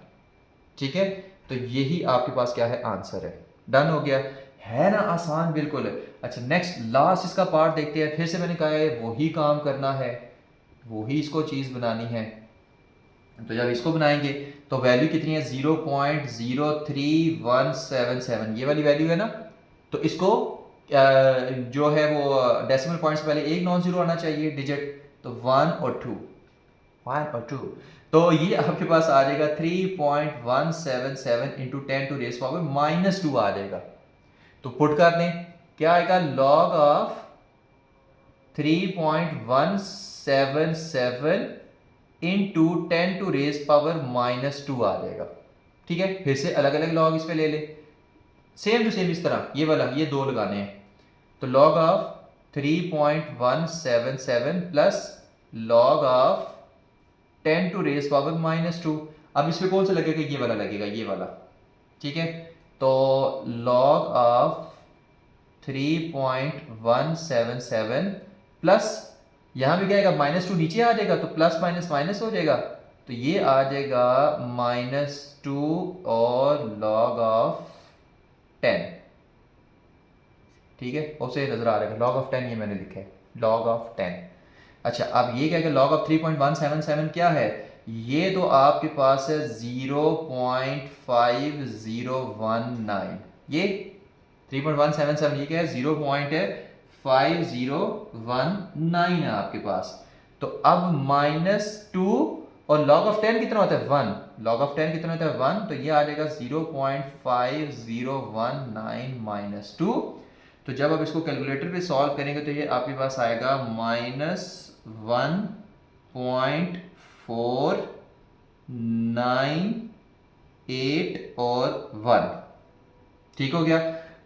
ठीक है। तो यही आपके पास क्या है, आंसर है। डन हो गया, है ना आसान बिल्कुल। अच्छा नेक्स्ट लास्ट इसका पार्ट देखते हैं। फिर से मैंने कहा है वही काम करना है, वही इसको चीज़ बनानी है। तो जब इसको बनाएंगे तो वैल्यू कितनी है 0.03177, ये वाली वैल्यू है ना। तो इसको जो है वो डेसिमल पॉइंट से पहले एक नॉन जीरो आना चाहिए डिजिट, तो 1 और 2। तो ये आपके पास आ जाएगा 3.177 इंटू 10⁻⁻2 आ जाएगा। तो पुट कर दें, क्या आएगा लॉग ऑफ 3.177 इंटू 10⁻⁻2 आ जाएगा। ठीक है, फिर से अलग अलग लॉग इस पे ले ले, सेम टू सेम इस तरह ये वाला, ये दो लगाने हैं। तो log of 3.177 plus log of 10⁻⁻2। अब इसमें कौन सा लगेगा, ये वाला लगेगा, ये वाला। ठीक है, तो लॉग ऑफ 3.177 प्लस यहां भी क्या आएगा -2 नीचे आ जाएगा, तो प्लस माइनस माइनस हो जाएगा, तो ये आ जाएगा -2 और लॉग ऑफ 10। ठीक है, उसे नजर आ रहा है लॉग ऑफ 10, ये मैंने लिखा है लॉग ऑफ 10। अच्छा अब ये क्या है, लॉग ऑफ 3.177 क्या है, ये तो आपके पास है 0.5019। ये 3.177 ये क्या है 0.5019 है आपके पास। तो अब -2 और लॉग ऑफ 10 कितना होता है 1, लॉग ऑफ 10 कितना होता है 1, तो ये आ जाएगा 0.5019 -2। तो जब आप इसको कैलकुलेटर पे सॉल्व करेंगे तो ये आपके पास आएगा -1.498 और 1। ठीक हो गया,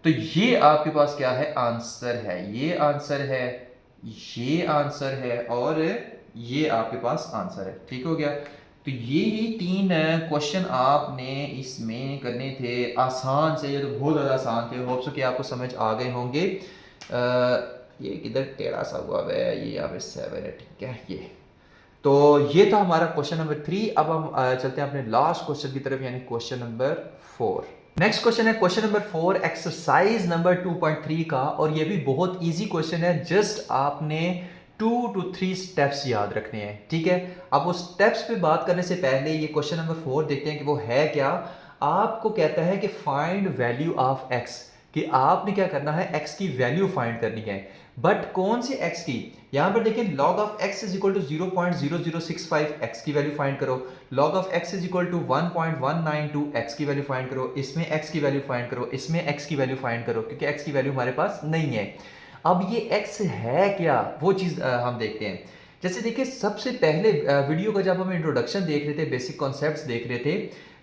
तो ये आपके पास क्या है आंसर है, ये आंसर है, ये आंसर है और ये आपके पास आंसर है। ठीक हो गया, तो ये ही 3 क्वेश्चन आपने इसमें करने थे, आसान से, ये तो बहुत ज़्यादा आसान थे। होप सो कि आपको समझ आ गए होंगे। ये किधर टेढ़ा सा हुआ है, ये यहाँ पे 7 है। ठीक है, ये तो ये था हमारा क्वेश्चन नंबर 3। अब हम चलते हैं अपने लास्ट क्वेश्चन की तरफ, यानी क्वेश्चन नंबर 4। नेक्स्ट क्वेश्चन है क्वेश्चन नंबर 4 एक्सरसाइज नंबर 2.3 का, और ये भी बहुत इजी क्वेश्चन है। जस्ट आपने 2 to 3 स्टेप्स याद रखने हैं। ठीक है, अब वो स्टेप्स पे बात करने से पहले ये क्वेश्चन नंबर 4 देखते हैं कि वो है क्या। आपको कहता है कि फाइंड वैल्यू ऑफ x, कि आपने क्या करना है x की वैल्यू फाइंड करनी है। बट कौन सी x की, यहां पर देखिए log of x is equal to 0.0065 x की वैल्यू फाइंड करो, log of x is equal to 1.192 x की वैल्यू फाइंड करो, इसमें x की वैल्यू फाइंड करो, इसमें x की वैल्यू फाइंड करो, क्योंकि x की वैल्यू हमारे पास नहीं है। अब ये x है क्या, वो चीज़ हम देखते हैं। जैसे देखिए सबसे पहले वीडियो का जब हम इंट्रोडक्शन देख रहे थे, बेसिक कॉन्सेप्ट्स देख रहे थे,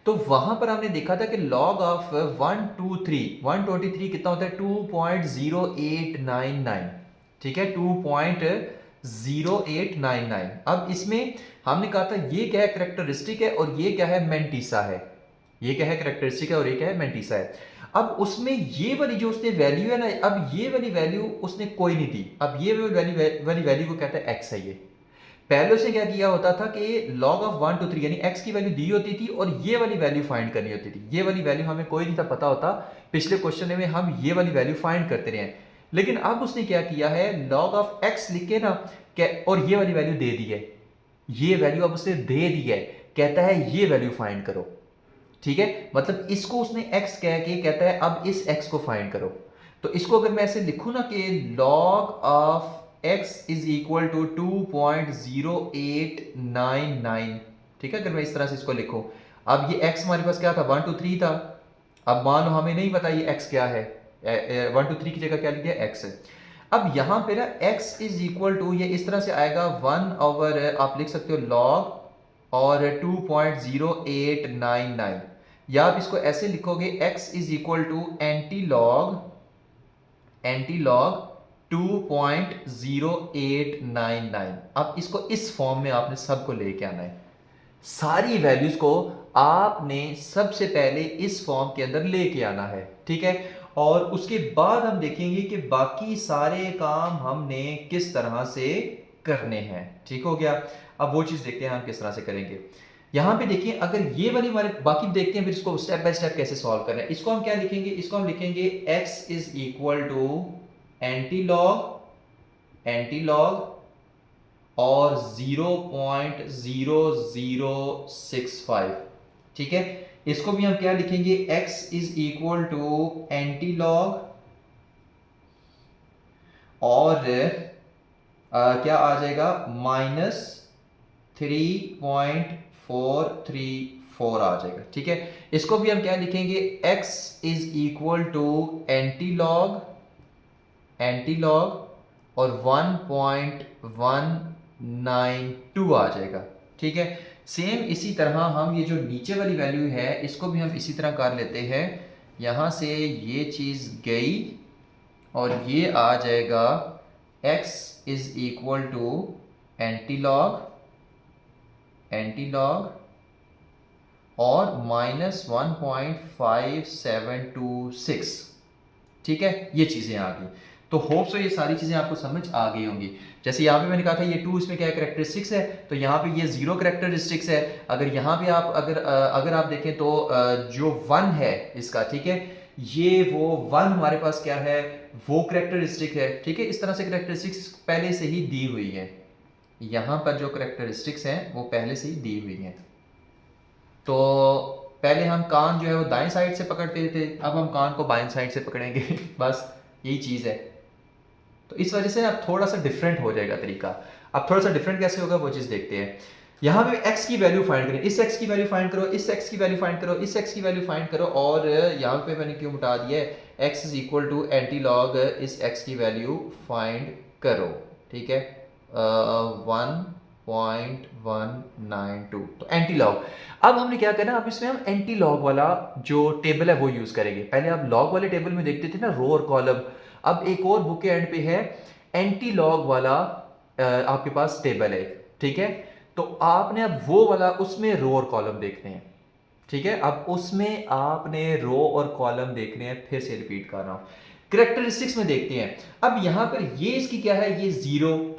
तो वहां पर हमने देखा था कि log ऑफ 123 कितना होता है 2.0899। ठीक है, 2.0899। अब इसमें हमने कहा था ये क्या है करेक्टरिस्टिक है और ये क्या है मैंटिसा है, ये क्या है करेक्टरिस्टिक है और ये क्या है मैंटिसा है। अब उसमें ये वाली जो उसने वैल्यू है ना, अब ये वाली वैल्यू उसने कोई नहीं दी, अब ये वाली वैल्यू को कहता है x है। ये पहले उसने क्या किया होता था कि log ऑफ 1 to 3 यानी x की वैल्यू दी होती थी और ये वाली वैल्यू फाइंड करनी होती थी। ये वाली वैल्यू हमें कोई नहीं था पता होता, पिछले क्वेश्चन में हम ये वाली वैल्यू फाइंड करते रहे। लेकिन अब उसने क्या किया है log ऑफ x लिख के ना और ये वाली वैल्यू दे दी है, ये वैल्यू अब उसने दे दी है, कहता है ये वैल्यू फाइंड करो। ठीक है, मतलब इसको उसने x कह के कहता है अब इस x को फाइंड करो। तो इसको अगर मैं ऐसे लिखूं ना कि log of x is equal to 2.0899। ठीक है, अगर मैं इस तरह से इसको लिखूं, अब ये x हमारे पास क्या था 1 to 3 था। अब मान लो हमें नहीं पता ये x क्या है, 1 to 3 की जगह क्या लिख दिया x है। अब यहां पे ना x इज इक्वल टू ये इस तरह से आएगा 1 ओवर आप लिख सकते हो log और 2.0899, या आप इसको ऐसे लिखोगे x is equal to antilog 2.0899। अब इसको इस फॉर्म में आपने सबको लेके आना है, सारी वैल्यूज को आपने सबसे पहले इस फॉर्म के अंदर लेके आना है। ठीक है, और उसके बाद हम देखेंगे कि बाकी सारे काम हमने किस तरह से करने हैं। ठीक हो गया, अब वो चीज देखते हैं हम किस तरह से करेंगे। यहां पे देखिए अगर ये वाली हमारे बाकी देखते हैं फिर इसको स्टेप बाय स्टेप कैसे सॉल्व कर रहे हैं। इसको हम क्या लिखेंगे, इसको हम लिखेंगे x is equal to antilog और 0.0065। ठीक है, इसको भी हम क्या लिखेंगे, x is equal to antilog और क्या आ जाएगा, -3.434 आ जाएगा। ठीक है, इसको भी हम क्या लिखेंगे, x is equal to antilog और 1.192 आ जाएगा। ठीक है, सेम इसी तरह हम ये जो नीचे वाली वैल्यू है इसको भी हम इसी तरह कर लेते हैं। यहां से ये चीज गई और ये आ जाएगा x is equal to antilog और -1.5726। ठीक है, ये चीजें आ गई। तो होप सो ये सारी चीजें आपको समझ आ गई होंगी। जैसे यहाँ पे मैंने कहा था ये 2 इसमें क्या है, करेक्टरिस्टिक्स है, तो यहाँ पे ये 0 करेक्टरिस्टिक्स है। अगर यहाँ पे आप अगर आप देखें तो जो 1 है इसका, ठीक है, ये वो 1 हमारे पास क्या है, वो करेक्टरिस्टिक है। ठीक है, इस तरह से करेक्टरिस्टिक्स पहले से ही दी हुई है। यहाँ पर जो करेक्टरिस्टिक्स हैं वो पहले से ही दी हुई हैं। तो पहले हम कान जो है वो दाएं साइड से पकड़ते थे, अब हम कान को बाएं साइड से पकड़ेंगे बस यही चीज़ है। तो इस वजह से अब थोड़ा सा डिफरेंट हो जाएगा तरीका। अब थोड़ा सा डिफरेंट कैसे होगा वो चीज़ देखते हैं। यहाँ पे x की वैल्यू फाइंड करें, इस x की वैल्यू फाइंड करो, इस x की वैल्यू फाइंड करो, इस x की वैल्यू फाइंड करो, और यहाँ पे मैंने क्यों बता दिया है, x is equal to antilog, इस x की वैल्यू फाइंड करो। ठीक है, 1.192, तो एंटी लॉग। अब हमने क्या करना, अब इसमें हम एंटी लॉग वाला जो टेबल है वो यूज करेंगे। पहले आप लॉग वाले टेबल में देखते थे ना, रो और कॉलम। अब एक और बुक के एंड पे है एंटी लॉग वाला आपके पास टेबल है। ठीक है, तो आपने अब वो वाला, उसमें रो और कॉलम देखने हैं। ठीक है, अब उसमें आपने रो और कॉलम देखने हैं। फिर से रिपीट कर रहा हूं, करेक्टरिस्टिक्स में देखते हैं। अब यहां पर ये इसकी क्या है, ये 0,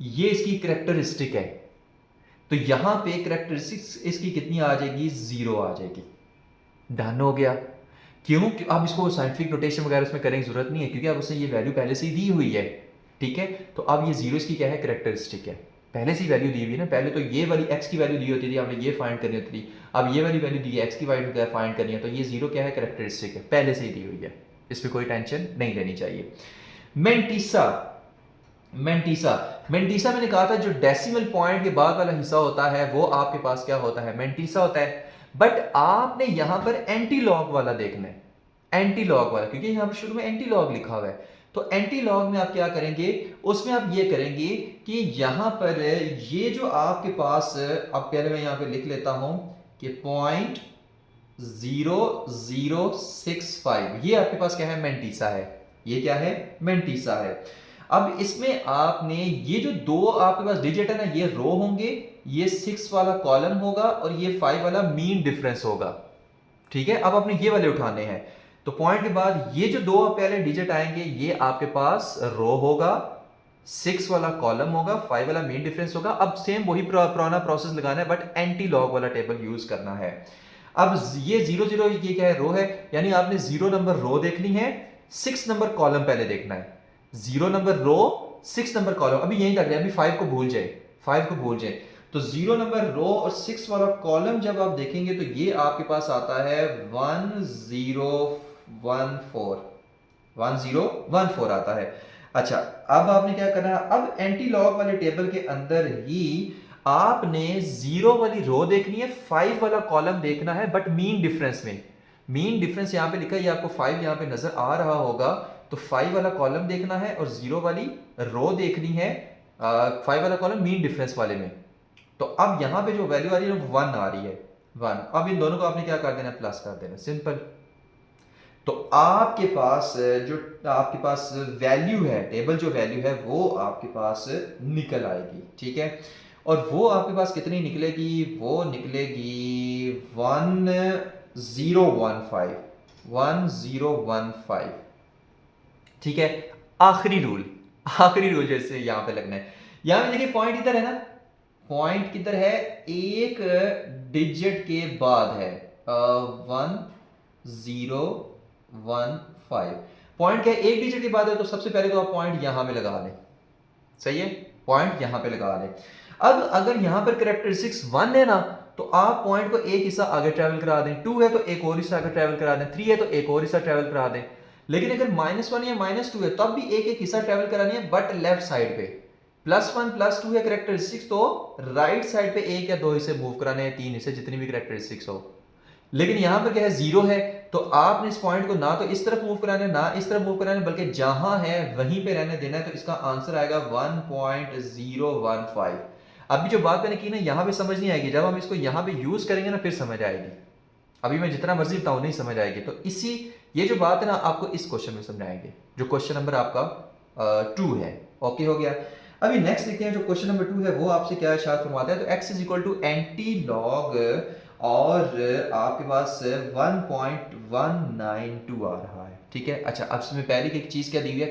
ये इसकी करेक्टरिस्टिक है। तो यहां पे करेक्टरिस्टिक्स इसकी कितनी आ जाएगी, 0 आ जाएगी। डन हो गया। क्यों, अब इसको साइंटिफिक नोटेशन वगैरह उसमें करने की जरूरत नहीं है, क्योंकि अब उसने ये वैल्यू पहले से ही दी हुई है। ठीक है, तो अब ये 0 इसकी क्या है, करेक्टरिस्टिक है। पहले से ही वैल्यू दी हुई है ना, पहले तो ये वाली x की वैल्यू दी होती थी, हमने ये फाइंड करनी होती थी। अब ये वाली वैल्यू दी है, x की वैल्यू फाइंड करनी है, तो ये 0 क्या है, करेक्टरिस्टिक है, पहले से ही दी हुई है। इसमें कोई टेंशन नहीं लेनी चाहिए। मेंटिसा मेंटिसा मैंने कहा था जो डेसिमल पॉइंट के बाद वाला हिस्सा होता है वो आपके पास क्या होता है, मेंटिसा होता है। बट आपने यहां पर एंटी लॉग वाला देखना है, एंटी लॉग वाला, क्योंकि यहां पर शुरू में एंटी लॉग लिखा हुआ है। तो एंटी लॉग में आप क्या करेंगे, उसमें आप ये करेंगे कि यहां पर ये जो आपके पास, अब पहले मैं यहां पर लिख लेता हूं कि 0.0065, ये आपके पास क्या है, मेंटिसा है। ये क्या है, मेंटिसा है। अब इसमें आपने ये जो दो आपके पास डिजिट है ना, ये रो होंगे, ये 6 वाला कॉलम होगा और ये 5 वाला मीन डिफरेंस होगा। ठीक है, अब आपने ये वाले उठाने हैं। तो पॉइंट के बाद ये जो दो पहले डिजिट आएंगे, ये आपके पास रो होगा, 6 वाला कॉलम होगा, 5 वाला मीन डिफरेंस होगा। अब सेम वही पुराना प्रोसेस लगाना है, बट एंटी लॉग वाला टेबल यूज करना है। अब ये 0 0 ये क्या है, रो है, यानी आपने 0 नंबर रो देखनी है, 6 नंबर कॉलम पहले देखना है। 0 नंबर रो, 6 नंबर कॉलम, अभी यही तक है, अभी 5 को भूल जाए, 5 को भूल जाए। तो 0 नंबर रो और 6 वाला कॉलम जब आप देखेंगे तो ये आपके पास आता है 1014 आता है। अच्छा, अब आपने क्या करना है, अब एंटी लॉग वाले टेबल के अंदर ही आपने 0 वाली रो देखनी है, 5 वाला कॉलम देखना है, बट मीन डिफरेंस में। मीन डिफरेंस यहां पे लिखा है, ये आपको 5 यहां पे नजर आ रहा होगा। तो 5 वाला कॉलम देखना है और 0 वाली रो देखनी है, 5 वाला कॉलम मीन डिफरेंस वाले में। तो अब यहां पे जो वैल्यू आ रही है वो 1 आ रही है, 1। अब इन दोनों को आपने क्या कर देना, प्लस कर देना, सिंपल। तो आपके पास जो आपके पास वैल्यू है, टेबल जो वैल्यू है वो आपके पास निकल आएगी। ठीक है, और वो आपके पास कितनी निकलेगी, वो निकलेगी 1015। ठीक है, आखिरी रूल जैसे यहां पे लगना है। यहां पे देखिए पॉइंट इधर है ना, पॉइंट किधर है, एक डिजिट के बाद है, 1015। पॉइंट क्या है, एक डिजिट की बात है तो सबसे पहले तो आप पॉइंट यहां पे लगा लें, सही है, पॉइंट यहां पे लगा लें। अब अगर यहां पर कैरेक्टरिस्टिक्स 1 है ना, तो आप पॉइंट को एक हिस्सा आगे ट्रेवल करा दें, 2 है तो एक और हिस्सा आगे ट्रेवल करा दें, 3 है तो एक और हिस्सा ट्रेवल करा दें। लेकिन अगर -1 या -2 है तब भी एक एक हिस्सा ट्रेवल करानी है, बट लेफ्ट साइड पे। +1 +2 है कैरेक्टरिस्टिक्स, तो राइट साइड पे एक या दो हिस्से मूव कराने हैं, 3 हिस्से, जितनी भी कैरेक्टरिस्टिक्स हो। लेकिन यहां पर क्या है, 0 है, तो आपने इस पॉइंट को ना तो इस तरफ मूव कराना है ना इस तरफ मूव कराना है, बल्कि जहां है वहीं पे रहने देना है। तो इसका आंसर आएगा 1.015। अभी जो बात मैंने की ना, यहां पे समझ नहीं आएगी, जब हम इसको यहां पे यूज करेंगे ना फिर समझ आएगी। अभी मैं जितना मर्जी बताऊं नहीं समझ आएगी। तो इसी ये जो बात है ना आपको इस क्वेश्चन में समझाएंगे, जो क्वेश्चन नंबर आपका 2 है। ओके हो गया। अभी नेक्स्ट देखते हैं, जो क्वेश्चन नंबर 2 है वो आपसे क्या इरशाद फरमाता है। तो x is equal to antilog और आपके पास 1.192 आ रहा है, ठीक है। अच्छा, अब इसमें पहले की एक चीज क्या दी हुई है,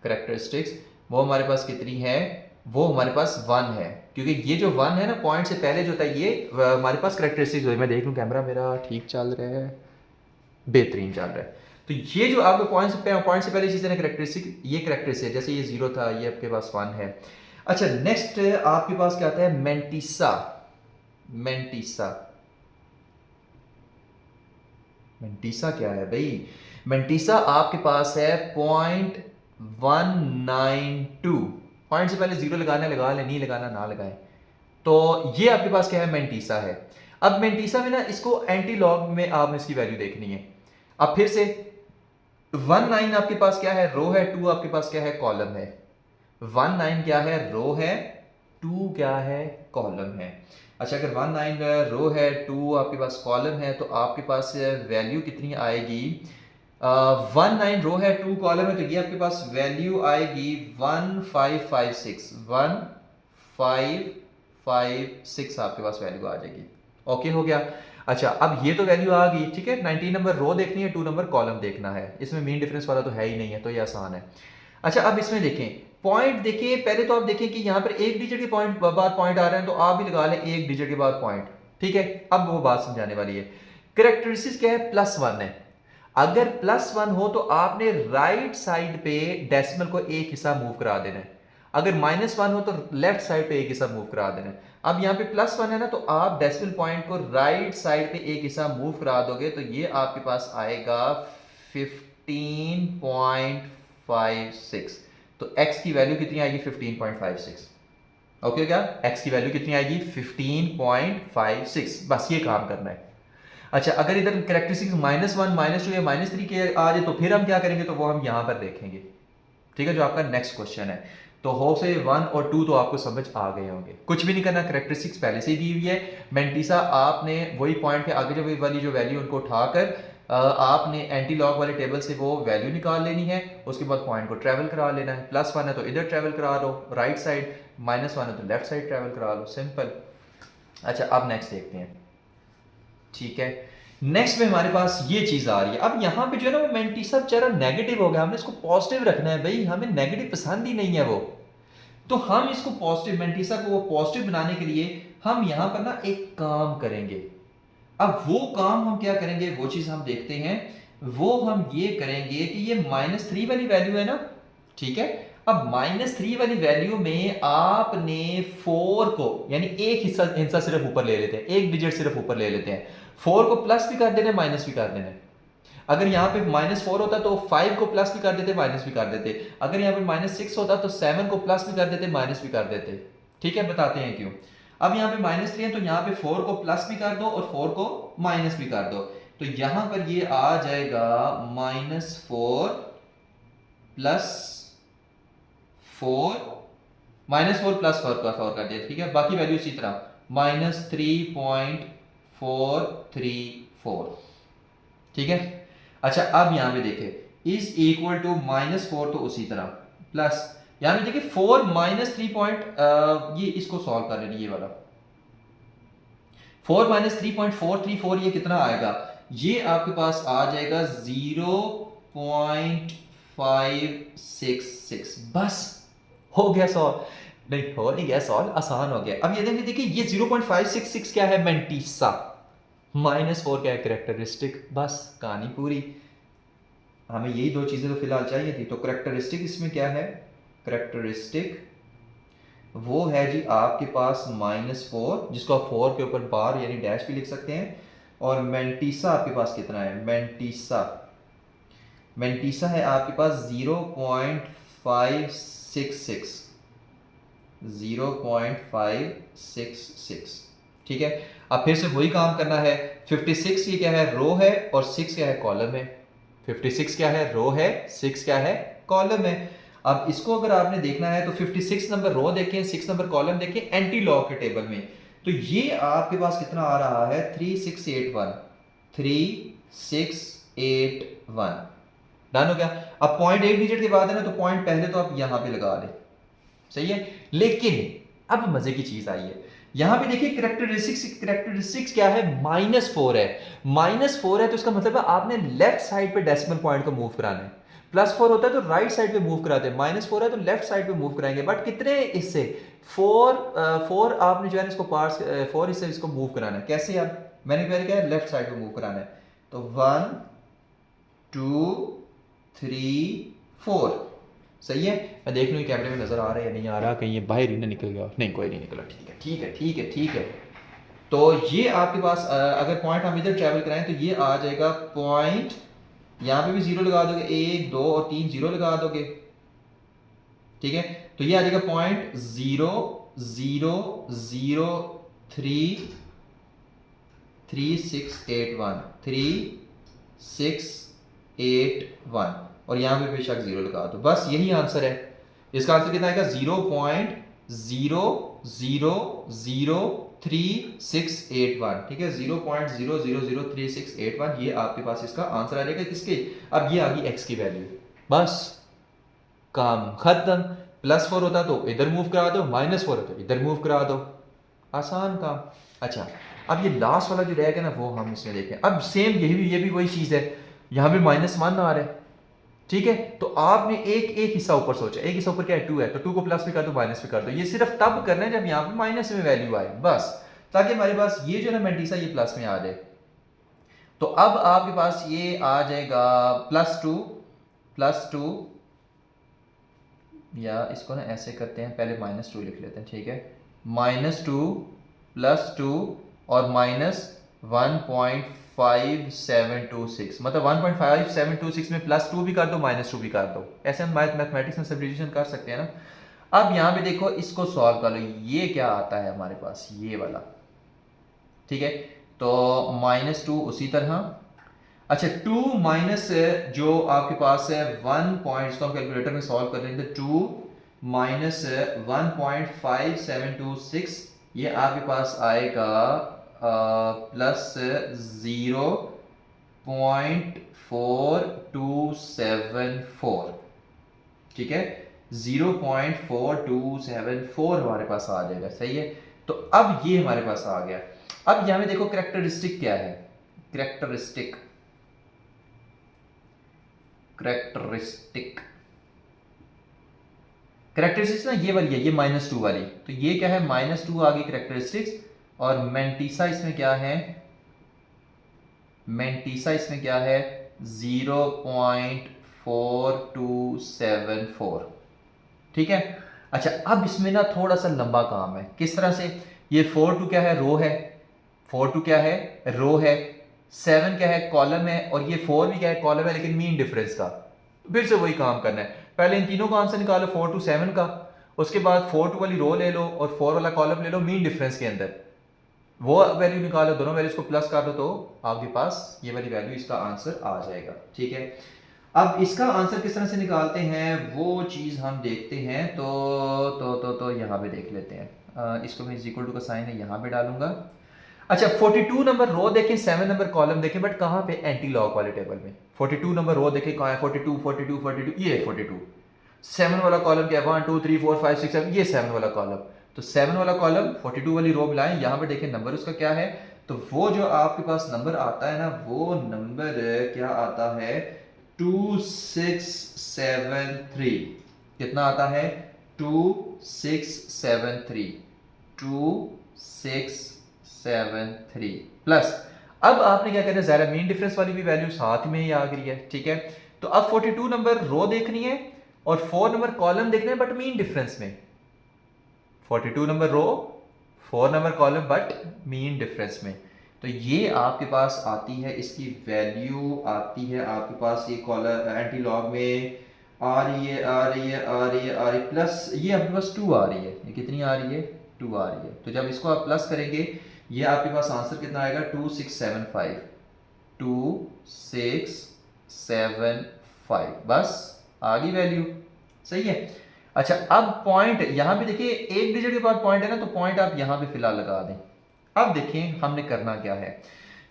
कैरेक्टरिस्टिक्स वो हमारे पास कितनी है, वो हमारे पास 1 है, क्योंकि ये जो 1 है ना पॉइंट से पहले जो होता है ये हमारे पास कैरेक्टरिस्टिक्स होती है। मैं देख लूं कैमरा मेरा ठीक चल रहा है, बेहतरीन चल रहा है। तो ये जो आपके पॉइंट से पहले चीज़ है ना कैरेक्टरिस्टिक, ये कैरेक्टरिस्टिक है, जैसे ये 0 था, ये आपके पास 1 है। अच्छा, नेक्स्ट आपके पास क्या आता है, मेंटिसा। मेंटिसा क्या है भाई, मेंटिसा आपके पास है 0.192। पॉइंट से पहले 0 लगाना है लगा ले, नहीं लगाना ना लगाए। तो ये आपके पास क्या है, मेंटिसा है। अब मेंटिसा में ना इसको एंटी लॉग में आपने इसकी वैल्यू देखनी है। अब फिर से 19 आपके पास क्या है, रो है, 2 आपके पास क्या है, कॉलम है। 19 क्या है, रो है, 2 क्या है, कॉलम है। अच्छा, अगर 19 रो है, 2 आपके पास कॉलम है, तो आपके पास वैल्यू कितनी आएगी, 19 रो है, 2 कॉलम है, तो ये आपके पास वैल्यू आएगी 1556 आपके पास वैल्यू आ जाएगी। ओके हो गया। अच्छा, अब ये तो वैल्यू आ गई, ठीक है। 19 नंबर रो देखनी है, 2 नंबर कॉलम देखना है, इसमें मीन डिफरेंस वाला तो है ही नहीं है, तो ये आसान है। अच्छा, अब इसमें देखें पॉइंट, देखिए पहले तो आप देखें कि यहाँ पर एक डिजिट के पॉइंट बाद पॉइंट आ रहे हैं, तो आप भी लगा लें एक डिजिट के बाद पॉइंट, ठीक है। अब वो बात समझाने वाली है। कैरेक्टरिस्टिक्स क्या है, +1 है। अगर +1 हो तो आपने राइट साइड पे डेसिमल को एक हिस्सा मूव करा देना है। अगर -1 हो तो लेफ्ट साइड पे एक हिस्सा मूव करा देना है। अब यहाँ पे +1 है ना, तो आप डेसिमल पॉइंट को राइट साइड पे एक हिस्सा मूव करा दोगे, तो ये आपके पास आएगा 15.56। तो x की वैल्यू कितनी आएगी, 15.56। ओके क्या, x की वैल्यू कितनी आएगी, 15.56। बस ये काम करना है। अच्छा, अगर इधर कैरेक्टरिस्टिक्स -1 -2 या -3 के आ जाए तो फिर हम क्या करेंगे, तो वो हम यहां पर देखेंगे, ठीक है, जो आपका नेक्स्ट क्वेश्चन है। तो हो से 1 और 2 तो आपको समझ आ गए होंगे, कुछ भी नहीं करना, कैरेक्टरिस्टिक्स पहले से ही दी हुई है। मेंटिसा आपने वही पॉइंट के आगे जो वाली जो वैल्यू उनको उठाकर आपने एंटी लॉग वाले टेबल से वो वैल्यू निकाल लेनी है। उसके बाद पॉइंट को ट्रेवल करा लेना है, +1 है तो इधर ट्रेवल करा लो राइट साइड, -1 है तो लेफ्ट साइड ट्रेवल करा लो, सिंपल। अच्छा, अब नेक्स्ट देखते हैं, ठीक है। नेक्स्ट में हमारे पास ये चीज आ रही है। अब यहाँ पे जो है ना वो मेंटिसा बेचारा नेगेटिव हो गया, हमने इसको पॉजिटिव रखना है भाई, हमें नेगेटिव पसंद ही नहीं है वो। तो हम इसको पॉजिटिव, मेंटिसा को वो पॉजिटिव बनाने के लिए हम यहाँ पर ना एक काम करेंगे। अब वो काम हम क्या करेंगे, वो चीज हम देखते हैं। वो हम ये करेंगे कि ये -3 वाली वैल्यू है ना, ठीक है। अब -3 वाली वैल्यू में आपने 4 को, यानी एक हिस्सा सिर्फ ऊपर ले लेते हैं, एक डिजिट सिर्फ ऊपर ले लेते हैं। 4 को प्लस भी कर देते, माइनस भी कर देना। अगर यहाँ पे -4 होता तो 5 को प्लस भी कर देते, माइनस भी कर देते। अगर यहाँ पे -6 होता तो 7 को प्लस भी कर देते, माइनस भी कर देते, ठीक है। बताते हैं क्यों। अब यहाँ पे -3 है तो यहाँ पे 4 को प्लस भी कर दो और 4 को माइनस भी कर दो, तो यहाँ पर ये आ जाएगा -4 + 4 -4 + 4 का 4 कर दिया, ठीक है। बाकी वैल्यू इसी तरह -3.434, ठीक है। अच्छा, अब यहां पे देखें इज इक्वल टू -4 तो उसी तरह प्लस, यहां पे देखिए 4 -3 ये इसको सॉल्व कर लेंगे, ये वाला 4 -3.434 ये कितना आएगा, ये आपके पास आ जाएगा 0.566। बस हो गया सॉल्व, नहीं गया सॉल्व, आसान हो गया। अब ये देखिए ये 0.566 क्या है, मेंटिसा, -4 क्या है, करेक्टरिस्टिक। बस कहानी पूरी। हमें यही दो चीज़ें तो फिलहाल चाहिए थी। तो करेक्टरिस्टिक इसमें क्या है, करेक्टरिस्टिक वो है जी आपके पास -4, जिसको आप 4 के ऊपर बार यानी डैश भी लिख सकते हैं। और मेंटीसा आपके पास कितना है, मेंटीसा मेंटीसा है आपके पास 0.566, 0.566। ठीक है, अब फिर से वही काम करना है। 56 ये क्या है, रो है, और 6 क्या है, कॉलम है। 56 क्या है, रो है, 6 क्या है, कॉलम है। अब इसको अगर आपने देखना है तो 56 नंबर रो देखें, 6 नंबर कॉलम देखें एंटी लॉग के टेबल में। तो ये आपके पास कितना आ रहा है, 3681, 3681। डन हो गया। अब पॉइंट एक डिजिट के बाद है ना, तो पॉइंट पहले तो आप यहां पे लगा दें। सही है, लेकिन अब मजे की चीज आई है। यहां पे देखिए करेक्टरिस्टिक्स क्या है, -4 है। -4 है तो इसका मतलब है आपने लेफ्ट साइड पे डेसिमल पॉइंट को मूव कराना है। +4 होता है तो राइट साइड पे मूव कराते हैं, -4 है तो लेफ्ट साइड पे मूव कराएंगे। बट कितने इससे, 4 आपने जो है इसको पार्ट्स 4 इससे इसको मूव कराना है। कैसे यार, मैंने पहले क्या है, लेफ्ट साइड पे मूव कराना है। तो 1 2 3 4। सही है, मैं देख लूँ कैमरे में नजर आ रहा है या नहीं आ रहा, कहीं ये बाहर ही ना निकल गया। नहीं, कोई नहीं निकला। ठीक है ठीक है ठीक है ठीक है। तो ये आपके पास अगर पॉइंट हम इधर ट्रैवल कराएं तो ये आ जाएगा पॉइंट, यहाँ पे भी 0 लगा दोगे, 1 2 और 3 0 लगा दोगे। ठीक है, तो ये आ जाएगा पॉइंट 0 0 0 3 3681, 3681, और यहां पे बेशक 0 लगा दो। बस यही आंसर है। इसका आंसर कितना आएगा, 0.000361। ठीक है, 0.000361, ये आपके पास इसका आंसर आ जाएगा। किसके, अब ये आ गई x की वैल्यू। बस काम खत्म। +4 होता तो इधर मूव करा दो, -4 होता तो इधर मूव करा दो, आसान काम। अच्छा, अब ये लास्ट वाला जो रह गया ना, वो हम इसमें देखें। अब सेम ये भी वही चीज़ है, यहाँ पे -1 आ रहा है। ठीक है, तो आपने एक एक हिस्सा ऊपर सोचा, एक हिस्सा ऊपर क्या है, 2 है, तो 2 को प्लस भी कर दो, माइनस भी कर दो। ये सिर्फ तब करना है जब यहाँ पे माइनस में वैल्यू आए, बस, ताकि हमारे पास ये जो है ना मेंटीसा, ये प्लस में आ जाए। तो अब आपके पास ये आ जाएगा +2, या इसको ना ऐसे करते हैं, पहले -2 लिख लेते हैं। ठीक है, -2 +2 और -1.5726, मतलब 1.5726 में +2 भी कर दो, -2 भी कर दो। ऐसे हम मैथमेटिक्स में सब्स्टिट्यूशन कर सकते हैं ना। अब यहाँ पे देखो, इसको सॉल्व कर लो। ये क्या आता है हमारे पास, ये वाला। ठीक है, तो -2 उसी तरह। अच्छा, 2 माइनस जो आपके पास है 1 पॉइंट, इसको हम कैलकुलेटर में सॉल्व कर रहे हैं। 2 माइनस 1.5726, ये आपके पास आएगा +0.4274। ठीक है, 0.4274 हमारे पास आ जाएगा। सही है, तो अब ये हमारे पास आ गया। अब यहां में देखो करेक्टरिस्टिक क्या है, करेक्टरिस्टिक करेक्टरिस्टिक करेक्टरिस्टिक्स ना ये वाली है, ये -2 वाली। तो ये क्या है, -2 आ गई करेक्टरिस्टिक्स। और मेंटीसा इसमें क्या है, मेंटीसा इसमें क्या है, 0.4274। ठीक है, अच्छा, अब इसमें ना थोड़ा सा लंबा काम है। किस तरह से, ये 42 क्या है, रो है, 42 क्या है, रो है, 7 क्या है, कॉलम है, और ये 4 भी क्या है, कॉलम है, लेकिन मीन डिफरेंस का। फिर से वही काम करना है, पहले इन तीनों का आंसर निकालो, 4 to 7 का, उसके बाद 4 to वाली रो ले लो और 4 वाला कॉलम ले लो मीन डिफरेंस के अंदर, वो वैल्यू निकालो, दोनों वैल्यूज को प्लस कर दो, तो आपके पास ये वाली वैल्यू, इसका आंसर आ जाएगा। ठीक है, अब इसका आंसर किस तरह से निकालते हैं, वो चीज़ हम देखते हैं। तो यहाँ पे देख लेते हैं। इसको मैं इक्वल टू का साइन है यहाँ पे डालूंगा। अच्छा, 42 नंबर रो देखें, 7 नंबर कॉलम देखें, बट कहाँ पे, एंटी लॉग वाले टेबल में। 42 नंबर रो देखें कहाँ है, 42 42 42, ये है 42। 7 वाला कॉलम क्या है, 1 2 3 4 5 6 7, ये 7 वाला कॉलम। तो 7 वाला कॉलम 42 वाली रो मिलाएं, यहाँ पे देखें नंबर उसका क्या है। तो वो जो आपके पास नंबर आता है ना, वो नंबर क्या आता है, 2673। कितना आता है, 2673, 2673 प्लस। अब आपने क्या करना है, ज़ाहिर मीन डिफरेंस वाली भी वैल्यू साथ में ही आ गई है, ठीक है। तो अब 42 नंबर रो देखनी है और 4 नंबर कॉलम देखना है बट मीन डिफरेंस में। 42 number row, 4 number column but mean difference में। तो ये आपके पास आती है, इसकी वैल्यू आती है आपके पास, ये कॉलम एंटी लॉग में आ रही है, आ रही है, आ रही है, आ रही है, प्लस ये आपके पास 2 आ रही है। ये कितनी आ रही है? 2 आ रही है। तो जब इसको आप प्लस करेंगे, ये आपके पास आंसर कितना आएगा? 2675। 2675 बस आ गई वैल्यू, सही है। अच्छा, अब पॉइंट यहां पे देखिए, एक डिजिट के बाद पॉइंट है ना, तो पॉइंट आप यहां पे फिलहाल लगा दें। अब देखें हमने करना क्या है,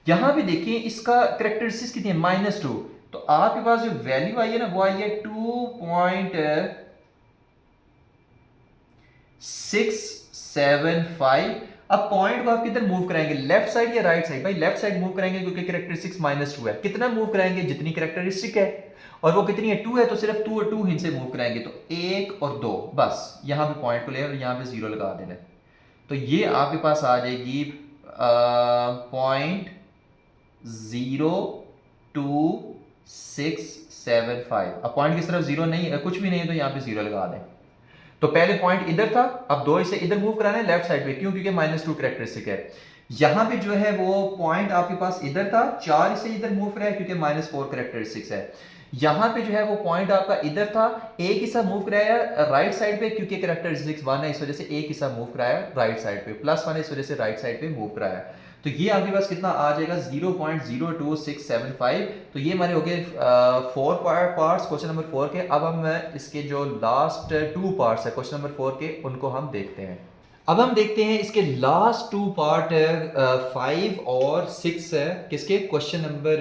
यहां भी देखिए इसका करेक्टरिस्टिक्स कितनी है? -2। तो आपके पास जो वैल्यू आई है ना, वो आई है 2.675। अब पॉइंट को आप किधर मूव कराएंगे, लेफ्ट साइड या राइट साइड? भाई लेफ्ट साइड मूव कराएंगे, क्योंकि करेक्टरिस्टिक्स -2 है। कितना मूव कराएंगे? जितनी करेक्टरिस्टिक है, और वो कितनी है? 2 है, तो सिर्फ 2 और 2 इनसे मूव कराएंगे, तो 1 और 2 बस। यहां पे पॉइंट को ले और यहां पे 0 लगा देना। तो ये आपके पास आ जाएगी 0.2675। अब पॉइंट की तरफ 0 नहीं है, कुछ भी नहीं है, तो यहाँ पे 0 लगा दें। तो पहले पॉइंट इधर था, अब 2 इसे इधर मूव कराना है लेफ्ट साइड पे, क्यों? क्योंकि -2 करेक्टरिस्टिक है। यहां पे जो है वो पॉइंट आपके पास इधर था, 4 इसे इधर मूव कराया क्योंकि -4 करेक्टरिस्टिक्स है। यहां पे जो है वो पॉइंट आपका इधर था, एक हिस्सा मूव कराया राइट साइड पे क्योंकि करेक्टरिस्टिक्स 1 है, इस वजह से एक हिस्सा मूव कराया राइट साइड पे, +1 है इस वजह से राइट साइड पे मूव कराया। तो ये आपके पास कितना आ जाएगा? 0.02675। तो ये हमारे हो गए 4 पार्ट्स क्वेश्चन नंबर 4 के। अब हम इसके जो लास्ट 2 पार्ट्स है क्वेश्चन नंबर 4 के, उनको हम देखते हैं। अब हम देखते हैं इसके लास्ट 2 पार्ट 5 और 6 है, किसके? क्वेश्चन नंबर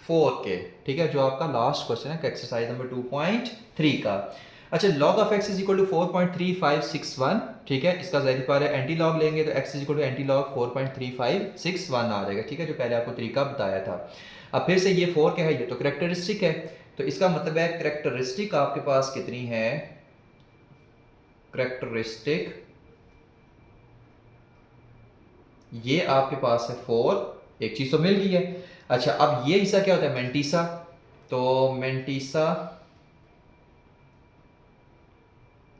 4 के, ठीक है, जो आपका लास्ट क्वेश्चन है एक्सरसाइज नंबर 2.3 का। अच्छा, log of x is equal to 4.3561, ठीक है, इसका ज़ाहिर बात है एंटी लॉग लेंगे तो x is equal to antilog 4.3561 आ जाएगा, ठीक है, जो पहले आपको तरीका बताया था। अब फिर से ये 4 क्या है? ये तो करेक्टरिस्टिक है, तो इसका मतलब है करेक्टरिस्टिक आपके पास कितनी है? करेक्टरिस्टिक ये आपके पास है 4, एक चीज तो मिल गई है। अच्छा, अब ये हिस्सा क्या होता है? मेंटीसा। तो मेंटीसा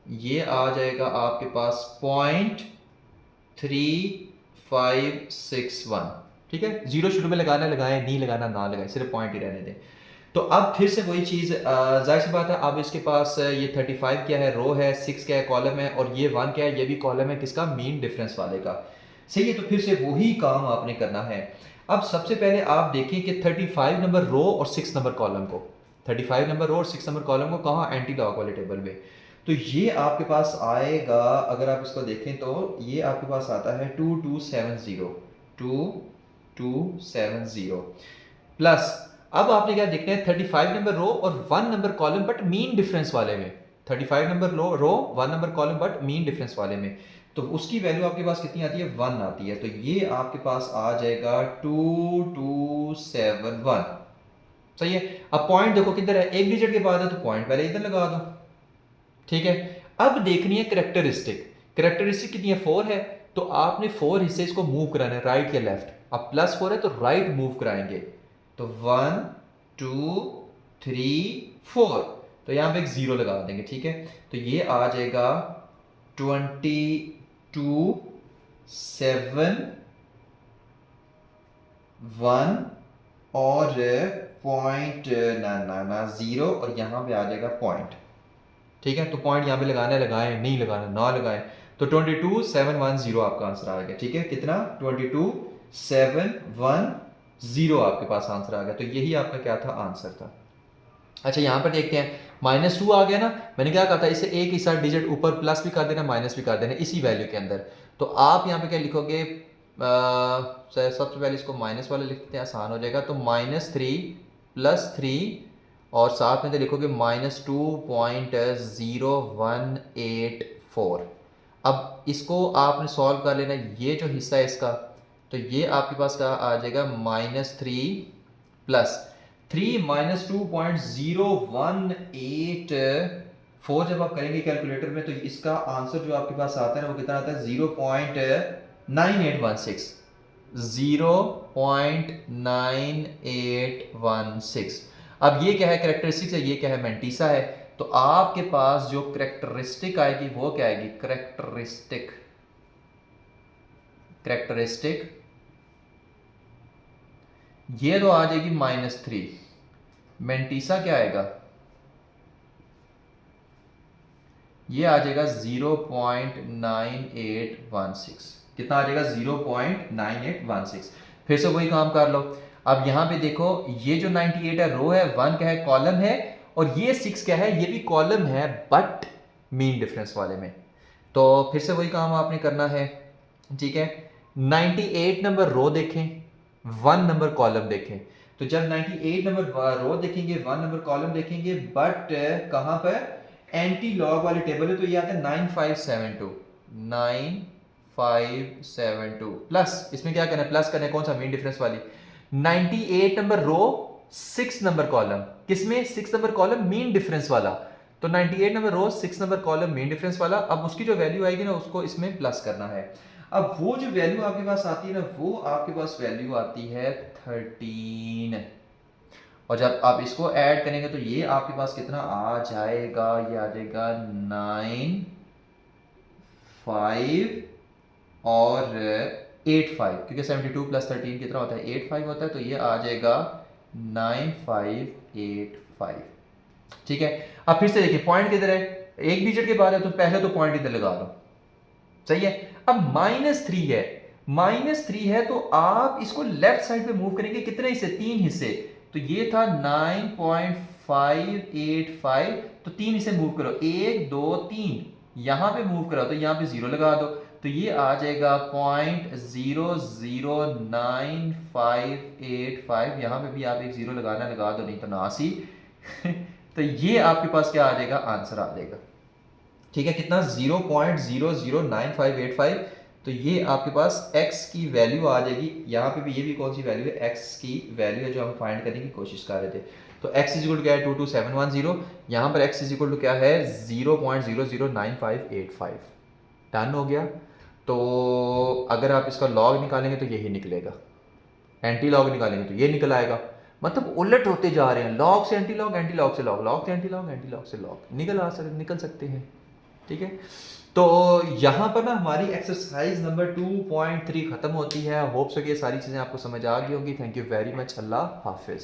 ये आ जाएगा आपके पास 0.3561, ठीक है। 0 शुरू में लगाना लगाए, नहीं लगाना ना लगाए, सिर्फ पॉइंट ही रहने दें। तो अब फिर से वही चीज़, जाहिर सी बात है, अब इसके पास ये 35 क्या है? रो है, 6 क्या है? कॉलम है, और ये 1 क्या है? ये भी कॉलम है, किसका? मीन डिफरेंस वाले का, सही है। तो फिर से वही काम आपने करना है। अब सबसे पहले आप देखें कि 35 नंबर रो और 6 नंबर कॉलम को, 35 नंबर रो और 6 नंबर कॉलम को कहाँ? एंटी लॉग वाले टेबल में। तो ये आपके पास आएगा, अगर आप इसको देखें तो ये आपके पास आता है 2270 प्लस। अब आपने क्या देखना है? 35 नंबर रो और 1 number column but mean difference वाले में। 35 number row 1 number column but mean difference वाले में, तो उसकी वैल्यू आपके पास कितनी आती है? 1 आती है। तो ये आपके पास आ जाएगा 2271, सही है। अब पॉइंट देखो किधर है, एक डिजिट के बाद है, तो पॉइंट पहले इधर लगा दो, ठीक है। अब देखनी है करेक्टरिस्टिक। करेक्टरिस्टिक कितनी है? 4 है, तो आपने 4 हिस्से इसको मूव कराना है, राइट या लेफ्ट। अब +4 है तो राइट मूव कराएंगे, तो 1 2 3 4, तो यहां पे एक 0 लगा देंगे, ठीक है। तो ये आ जाएगा 22 7 1 और पॉइंट ना 0, और यहां पे आ जाएगा पॉइंट, ठीक है। तो पॉइंट यहाँ पे लगाना है लगाएं, नहीं लगाना ना लगाएं। तो 22710 आपका आंसर आ गया, ठीक है। कितना? 22710 आपके पास आंसर आ गया। तो यही आपका क्या था? आंसर था। अच्छा, यहाँ पर देखते हैं, -2 आ गया ना, मैंने क्या कहा था? इसे एक ही साथ डिजिट ऊपर प्लस भी कर देना, माइनस भी कर देना इसी वैल्यू के अंदर। तो आप यहाँ पे क्या लिखोगे? सबसे पहले इसको माइनस वाला लिखते हैं, आसान हो जाएगा। तो -3 + 3 और साथ में तो लिखोगे -2.0184। अब इसको आपने सॉल्व कर लेना, ये जो हिस्सा है इसका, तो ये आपके पास क्या आ जाएगा? -3 + 3 -2.0184 जब आप करेंगे कैलकुलेटर में, तो इसका आंसर जो आपके पास आता है ना, वो कितना आता है? 0.9816, 0 0.9816। अब ये क्या है, कैरेक्टरिस्टिक्स है, ये क्या है, मैंटीसा है। तो आपके पास जो कैरेक्टरिस्टिक आएगी वो क्या आएगी, कैरेक्टरिस्टिक ये तो आ जाएगी -3। मैंटीसा क्या आएगा, ये आ जाएगा 0.9816। कितना आ जाएगा, 0.9816। फिर से वही काम कर लो। अब यहां पे देखो, ये जो 98 है रो है, 1 क्या है, कॉलम है, और ये 6 क्या है, ये भी कॉलम है बट मीन डिफरेंस वाले में। तो फिर से वही काम आपने करना है, ठीक है। 98 नंबर रो देखें, 1 नंबर कॉलम देखें। तो जब 98 नंबर रो देखेंगे, 1 नंबर कॉलम देखेंगे, बट कहां पर, एंटी लॉग वाले टेबल है, तो ये आता है 9572 प्लस, इसमें क्या करना है, प्लस करना है, कौन सा, मीन डिफरेंस वाली। 98 नंबर रो, 6 नंबर कॉलम, किसमें, 6 नंबर कॉलम मीन डिफरेंस वाला। तो 98 नंबर रो, 6 नंबर कॉलम मीन डिफरेंस वाला। अब उसकी जो वैल्यू आएगी ना, उसको इसमें प्लस करना है। अब वो जो वैल्यू आपके पास आती है ना, वो आपके पास वैल्यू आती है 13। और जब आप इसको ऐड करेंगे तो ये आपके पास कितना आ जाएगा, ये आ जाएगा 9, 5 और 8, 5, क्योंकि 72 प्लस 13 कितना होता है, 8, 5 होता है। तो ये आ जाएगा 9585। ठीक है। अब फिर से देखिए, पॉइंट किधर है, एक डिजिट के बाद है, तो पहले तो पॉइंट इधर लगा दो, सही है। अब -3 है, -3 है, तो आप इसको लेफ्ट साइड पे मूव करेंगे, कितने हिस्से, 3 हिस्से। तो ये था 9.585, तो 3 हिस्से मूव करो, 1 2 3, यहां पे मूव करो तो यहां पे 0 लगा दो, तो ये आ जाएगा 0.009585। यहां पे भी आप एक 0 लगाना, लगा दो, नहीं तो नासी। तो ये आपके पास क्या आ जाएगा, आंसर आ जाएगा। ठीक है, कितना, 0.009585। तो ये आपके पास x की वैल्यू आ जाएगी। यहाँ पे भी, ये भी कौन सी वैल्यू है, x की वैल्यू है जो हम फाइंड करने की कोशिश कर रहे थे। तो x इज इक्वल क्या है, 22710। यहाँ पर x इज इक्वल टू क्या है, 0.009585। डन हो गया। तो अगर आप इसका लॉग निकालेंगे तो यही निकलेगा, एंटी लॉग निकालेंगे तो ये निकल आएगा। मतलब उलट होते जा रहे हैं, लॉग से एंटी लॉग, एंटी लॉग से लॉग, लॉग से एंटी लॉग, एंटी लॉग से लॉग, निकल सकते हैं। ठीक है। तो यहाँ पर ना हमारी एक्सरसाइज नंबर 2.3 खत्म होती है। होप सो कि ये सारी चीज़ें आपको समझ आ गई होंगी। Thank you very much. Allah हाफिज़।